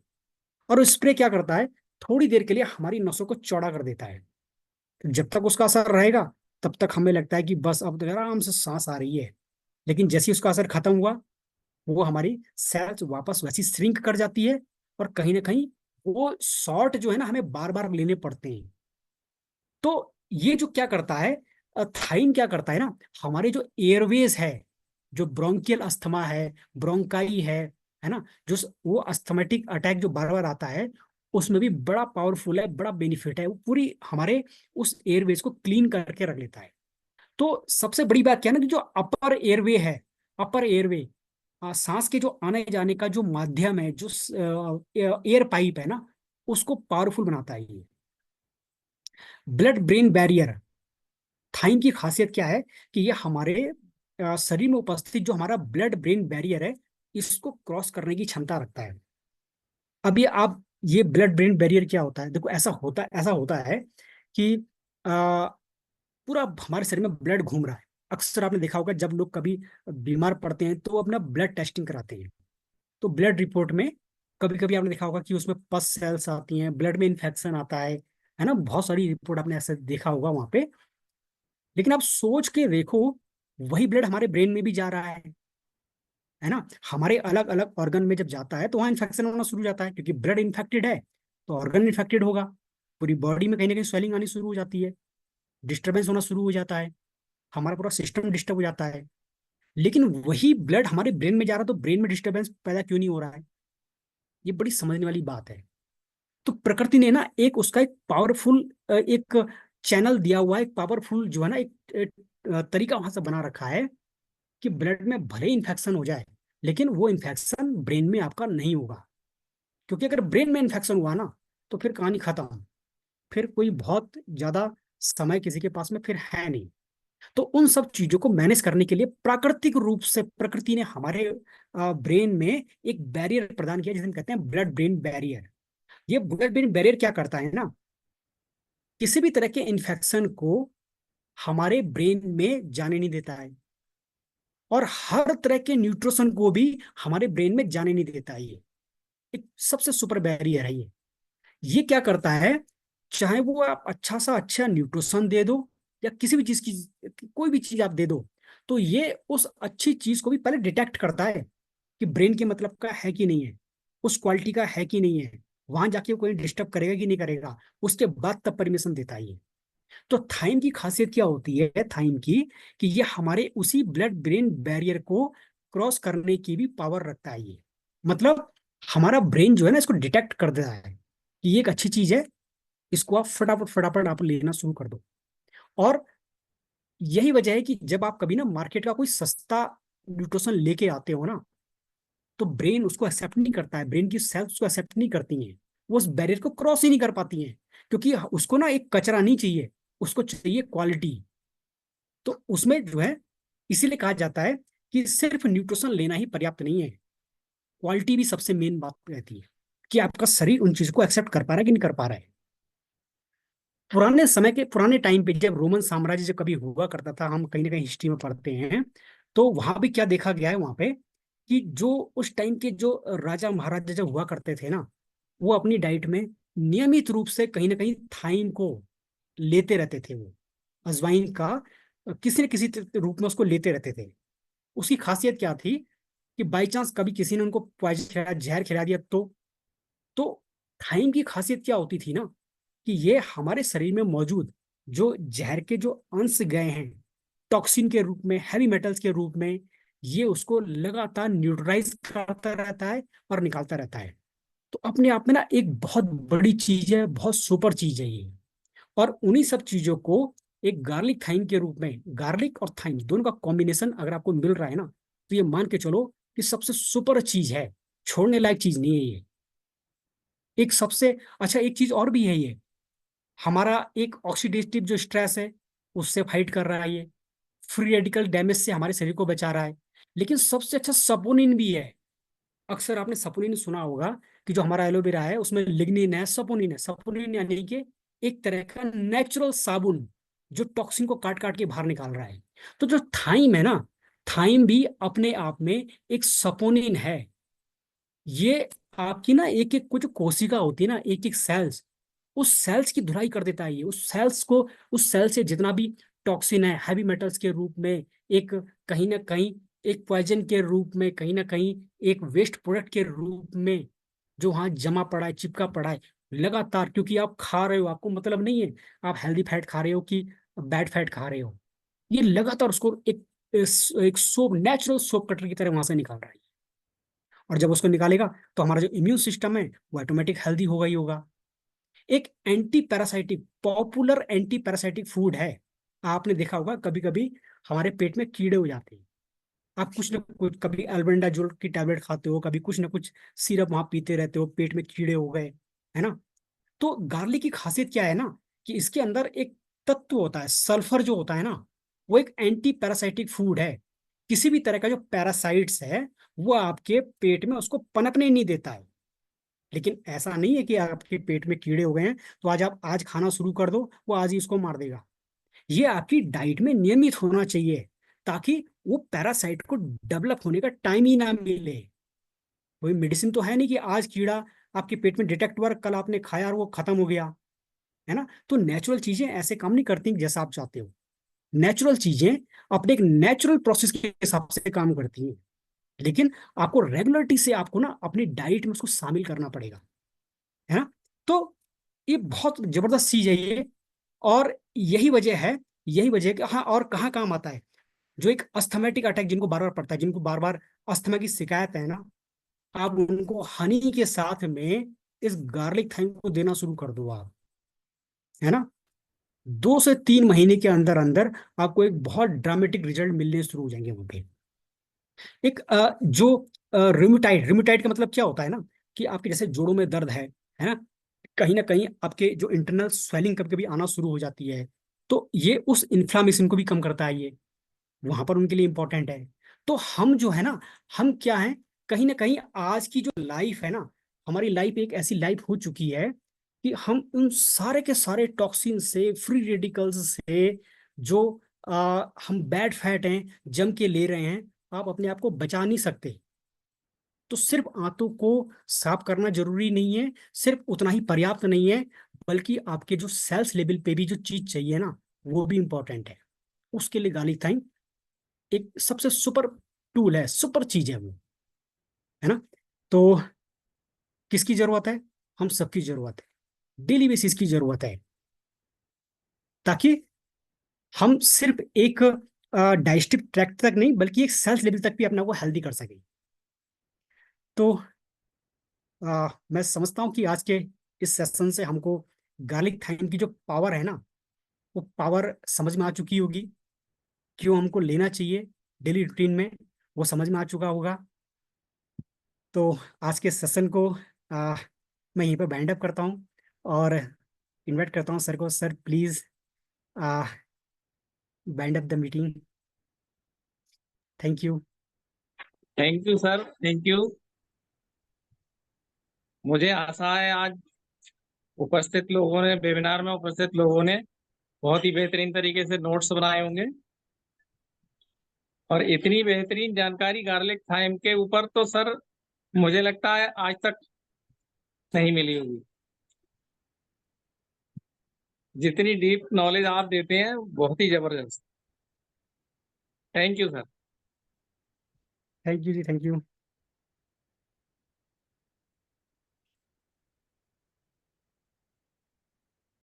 और वो स्प्रे क्या करता है, थोड़ी देर के लिए हमारी नसों को चौड़ा कर देता है। तो जब तक उसका असर रहेगा, तब तक हमें लगता है कि बस अब तो आराम से सांस आ रही है। लेकिन जैसे ही उसका असर खत्म हुआ, वो हमारी सेल्स वापस वैसी श्रिंक कर जाती है। और कहीं ना कहीं वो शॉट जो है ना, हमें बार बार लेने पड़ते हैं। तो ये जो क्या करता है, थाइन क्या करता है ना, हमारे जो एयरवेज है, जो ब्रोंकियल अस्थमा है, ब्रोंकाई है ना, जो वो अस्थमेटिक अटैक जो बार बार आता है, उसमें भी बड़ा पावरफुल है, बड़ा बेनिफिट है। वो पूरी हमारे उस एयरवेज को क्लीन करके रख लेता है। तो सबसे बड़ी बात क्या है ना, कि जो अपर एयरवे है, अपर एयरवे, सांस के जो आने जाने का जो माध्यम है, जो एयर पाइप है ना, उसको पावरफुल बनाता है ये ब्लड ब्रेन बैरियर। थाइम की खासियत क्या है कि ये हमारे शरीर में उपस्थित जो हमारा ब्लड ब्रेन बैरियर है, इसको क्रॉस करने की क्षमता रखता है। अब ये ब्लड ब्रेन बैरियर क्या होता है, देखो ऐसा होता है कि आ, पूरा हमारे शरीर में ब्लड घूम रहा है। अक्सर आपने देखा होगा जब लोग कभी बीमार पड़ते हैं तो वो अपना ब्लड टेस्टिंग कराते हैं, तो ब्लड रिपोर्ट में कभी कभी आपने देखा होगा कि उसमें पस सेल्स आती हैं, ब्लड में इन्फेक्शन आता है ना, बहुत सारी रिपोर्ट आपने ऐसे देखा होगा वहां पे। लेकिन आप सोच के देखो, वही ब्लड हमारे ब्रेन में भी जा रहा है ना। हमारे अलग अलग ऑर्गन में जब जाता है तो वहाँ इन्फेक्शन होना शुरू हो जाता है, क्योंकि ब्लड इन्फेक्टेड है तो ऑर्गन इन्फेक्टेड होगा। पूरी बॉडी में कहीं ना कहीं स्वेलिंग आनी शुरू हो जाती है, डिस्टर्बेंस होना शुरू हो जाता है, हमारा पूरा सिस्टम डिस्टर्ब हो जाता है। लेकिन वही ब्लड हमारे ब्रेन में जा रहा है तो ब्रेन में डिस्टर्बेंस पैदा क्यों नहीं हो रहा है? ये बड़ी समझने वाली बात है। तो प्रकृति ने ना एक उसका एक पावरफुल एक चैनल दिया हुआ है, एक पावरफुल जो है ना एक तरीका वहां से बना रखा है कि ब्लड में भले इन्फेक्शन हो जाए लेकिन वो इन्फेक्शन ब्रेन में आपका नहीं होगा। क्योंकि अगर ब्रेन में इन्फेक्शन हुआ ना तो फिर कहानी खत्म, फिर कोई बहुत ज्यादा समय किसी के पास में फिर है नहीं। तो उन सब चीजों को मैनेज करने के लिए प्राकृतिक रूप से प्रकृति ने हमारे ब्रेन में एक बैरियर प्रदान किया जिसे हम कहते हैं ब्लड ब्रेन बैरियर। ये ब्लड ब्रेन बैरियर क्या करता है ना, किसी भी तरह के इन्फेक्शन को हमारे ब्रेन में जाने नहीं देता है, और हर तरह के न्यूट्रिशन को भी हमारे ब्रेन में जाने नहीं देता है। ये एक सबसे सुपर बैरियर है ये क्या करता है, चाहे वो आप अच्छा न्यूट्रिशन दे दो या किसी भी चीज की कोई भी चीज आप दे दो, तो ये उस अच्छी चीज को भी पहले डिटेक्ट करता है कि ब्रेन के मतलब का है कि नहीं है, उस क्वालिटी का है कि नहीं है, वहां जाके वो कोई डिस्टर्ब करेगा कि नहीं करेगा, उसके बाद तब परमिशन देता है ये। तो थाइम की खासियत क्या होती है थाइम की, कि ये हमारे उसी ब्लड ब्रेन बैरियर को क्रॉस करने की भी पावर रखता है ये। मतलब हमारा ब्रेन जो है ना इसको डिटेक्ट कर देता है कि ये एक अच्छी चीज है, इसको आप फटाफट फटाफट आप लेना शुरू कर दो। और यही वजह है कि जब आप कभी ना मार्केट का कोई सस्ता न्यूट्रिशन लेके आते हो ना, तो ब्रेन उसको एक्सेप्ट नहीं करता है, ब्रेन की सेल्स उसको एक्सेप्ट नहीं करती हैं, वो उस बैरियर को क्रॉस ही नहीं कर पाती हैं। क्योंकि उसको ना एक कचरा नहीं चाहिए, उसको चाहिए क्वालिटी। तो उसमें जो है, इसीलिए कहा जाता है कि सिर्फ न्यूट्रिशन लेना ही पर्याप्त नहीं है, क्वालिटी भी सबसे मेन बात रहती है कि आपका शरीर उन चीजों को एक्सेप्ट कर पा रहा है कि नहीं कर पा रहा है। पुराने टाइम पे जब रोमन साम्राज्य जब कभी हुआ करता था, हम कहीं ना कहीं हिस्ट्री में पढ़ते हैं, तो वहां भी क्या देखा गया है वहां पे कि जो उस टाइम के जो राजा महाराजा जब हुआ करते थे ना, वो अपनी डाइट में नियमित रूप से कहीं ना कहीं थाइम को लेते रहते थे। वो अजवाइन का किसी न किसी रूप में उसको लेते रहते थे। उसकी खासियत क्या थी कि बाई चांस कभी किसी ने उनको पॉइजन खिलाया, जहर खिला दिया, तो थाइम की खासियत क्या होती थी ना, कि ये हमारे शरीर में मौजूद जो जहर के जो अंश गए हैं टॉक्सिन के रूप में, हैवी मेटल्स के रूप में, ये उसको लगातार न्यूट्रलाइज करता रहता है और निकालता रहता है। तो अपने आप में ना एक बहुत बड़ी चीज है, बहुत सुपर चीज है ये। और उन्हीं सब चीजों को एक गार्लिक थाइम के रूप में, गार्लिक और थाइम दोनों का कॉम्बिनेशन अगर आपको मिल रहा है ना, तो ये मान के चलो कि सबसे सुपर चीज है, छोड़ने लायक चीज नहीं है ये। एक सबसे अच्छा एक चीज और भी है ये, हमारा एक ऑक्सीडेटिव जो स्ट्रेस है उससे फाइट कर रहा है ये, फ्री रेडिकल डैमेज से हमारे शरीर को बचा रहा है। लेकिन सबसे अच्छा सपोनिन भी है। अक्सर आपने सपोनिन सुना होगा कि जो हमारा एलोवेरा है उसमें लिग्निन है, सपोनिन है। सपोनिन यानी कि एक तरह का नेचुरल साबुन जो टॉक्सिन को काट काट के बाहर निकाल रहा है। तो जो थाइम है ना, थाइम भी अपने आप में एक सपोनिन है। ये आपकी ना एक एक कुछ कोशिका होती है ना, एक एक सेल्स, उस सेल्स की धुलाई कर देता है ये। उस सेल्स को, उस सेल से जितना भी टॉक्सिन है हैवी मेटल्स के रूप में, एक कहीं ना कहीं एक पॉइजन के रूप में, कहीं ना कहीं एक वेस्ट प्रोडक्ट के रूप में जो वहां जमा पड़ा है, चिपका पड़ा है लगातार, क्योंकि आप खा रहे हो, आपको मतलब नहीं है आप हेल्दी फैट खा रहे हो कि बैड फैट खा रहे हो, ये लगातार उसको एक सोप, नेचुरल सोप कटर की तरह वहां से निकाल रहा है। और जब उसको निकालेगा तो हमारा जो इम्यून सिस्टम है वो ऑटोमेटिक हेल्दी होगा ही होगा। एक anti parasitic, popular anti parasitic food है। आपने देखा होगा कभी कभी हमारे पेट में कीड़े हो जाते हैं, आप कुछ ना कुछ कभी अल्बेंडाजोल की टैबलेट खाते हो, कभी कुछ ना कुछ सिरप वहां पीते रहते हो, पेट में कीड़े हो गए, है ना। तो गार्लिक की खासियत क्या है ना, कि इसके अंदर एक तत्व होता है सल्फर जो होता है ना, वो एक एंटी पैरासाइटिक फूड है। किसी भी तरह का जो पैरासाइट्स है वो आपके पेट में उसको पनपने नहीं देता है। लेकिन ऐसा नहीं है कि आपके पेट में कीड़े हो गए हैं तो आज आप आज खाना शुरू कर दो, वो आज ही इसको मार देगा। ये आपकी डाइट में नियमित होना चाहिए, ताकि वो पैरासाइट को डेवलप होने का टाइम ही ना मिले। कोई मेडिसिन तो है नहीं कि आज कीड़ा आपके पेट में डिटेक्ट हुआ, कल आपने खाया और वो खत्म हो गया, है ना। तो नेचुरल चीजें ऐसे काम नहीं करती जैसा आप चाहते हो। नेचुरल चीजें अपने एक नेचुरल प्रोसेस के हिसाब से काम करती हैं। लेकिन आपको रेगुलरिटी से आपको ना अपनी डाइट में उसको शामिल करना पड़ेगा, है ना। तो ये बहुत जबरदस्त चीज है ये। और यही वजह है कि हाँ, और कहाँ काम आता है, जो एक अस्थमेटिक अटैक जिनको बार बार पड़ता है, जिनको बार बार अस्थमा की शिकायत है ना, आप उनको हनी के साथ में इस गार्लिक थाइम को देना शुरू कर दो आप, है ना। 2 से 3 महीने के अंदर अंदर आपको एक बहुत ड्रामेटिक रिजल्ट मिलने शुरू हो जाएंगे वहां पे। एक जो रिम्यूटाइड का मतलब क्या होता है ना, कि आपके जैसे जोड़ों में दर्द है ना कहीं आपके जो इंटरनल स्वेलिंग कभी कभी आना शुरू हो जाती है, तो ये उस इन्फ्लामेशन को भी कम करता है ये, वहां पर उनके लिए इंपॉर्टेंट है। तो हम जो है ना, हम क्या है, कहीं ना कहीं आज की जो लाइफ है ना, हमारी लाइफ एक ऐसी लाइफ हो चुकी है कि हम उन सारे के सारे टॉक्सिन से, फ्री रेडिकल्स से, जो हम बैड फैट हैं जम के ले रहे हैं, आप अपने आप को बचा नहीं सकते। तो सिर्फ आंतों को साफ करना जरूरी नहीं है, सिर्फ उतना ही पर्याप्त नहीं है, बल्कि आपके जो सेल्स लेवल पे भी जो चीज चाहिए ना, वो भी इंपॉर्टेंट है। उसके लिए गालिथाइन एक सबसे सुपर टूल है, सुपर चीज है वो, है ना। तो किसकी जरूरत है, हम सबकी जरूरत है, डेली बेसिस की जरूरत है, ताकि हम सिर्फ एक डाइजेस्टिव ट्रैक्ट तक नहीं बल्कि एक सेल्स लेवल तक भी अपना को हेल्दी कर सके। तो मैं समझता हूँ कि आज के इस सेशन से हमको गार्लिक थाइम की जो पावर है ना, वो पावर समझ में आ चुकी होगी, क्यों हमको लेना चाहिए डेली रूटीन में, वो समझ में आ चुका होगा। तो आज के सेशन को मैं यहीं पर बाइंड अप करता हूँ, और इनवाइट करता हूँ सर को। Sir please bind up the meeting. Thank you. Thank you sir, thank you. मुझे आशा है आज उपस्थित लोगों ने, वेबिनार में उपस्थित लोगों ने बहुत ही बेहतरीन तरीके से नोट्स बनाए होंगे, और इतनी बेहतरीन जानकारी गार्लिक थाइम के ऊपर तो सर मुझे लगता है आज तक नहीं मिली होगी। जितनी डीप नॉलेज आप देते हैं बहुत ही जबरदस्त। Thank you sir. Thank you ji, thank you.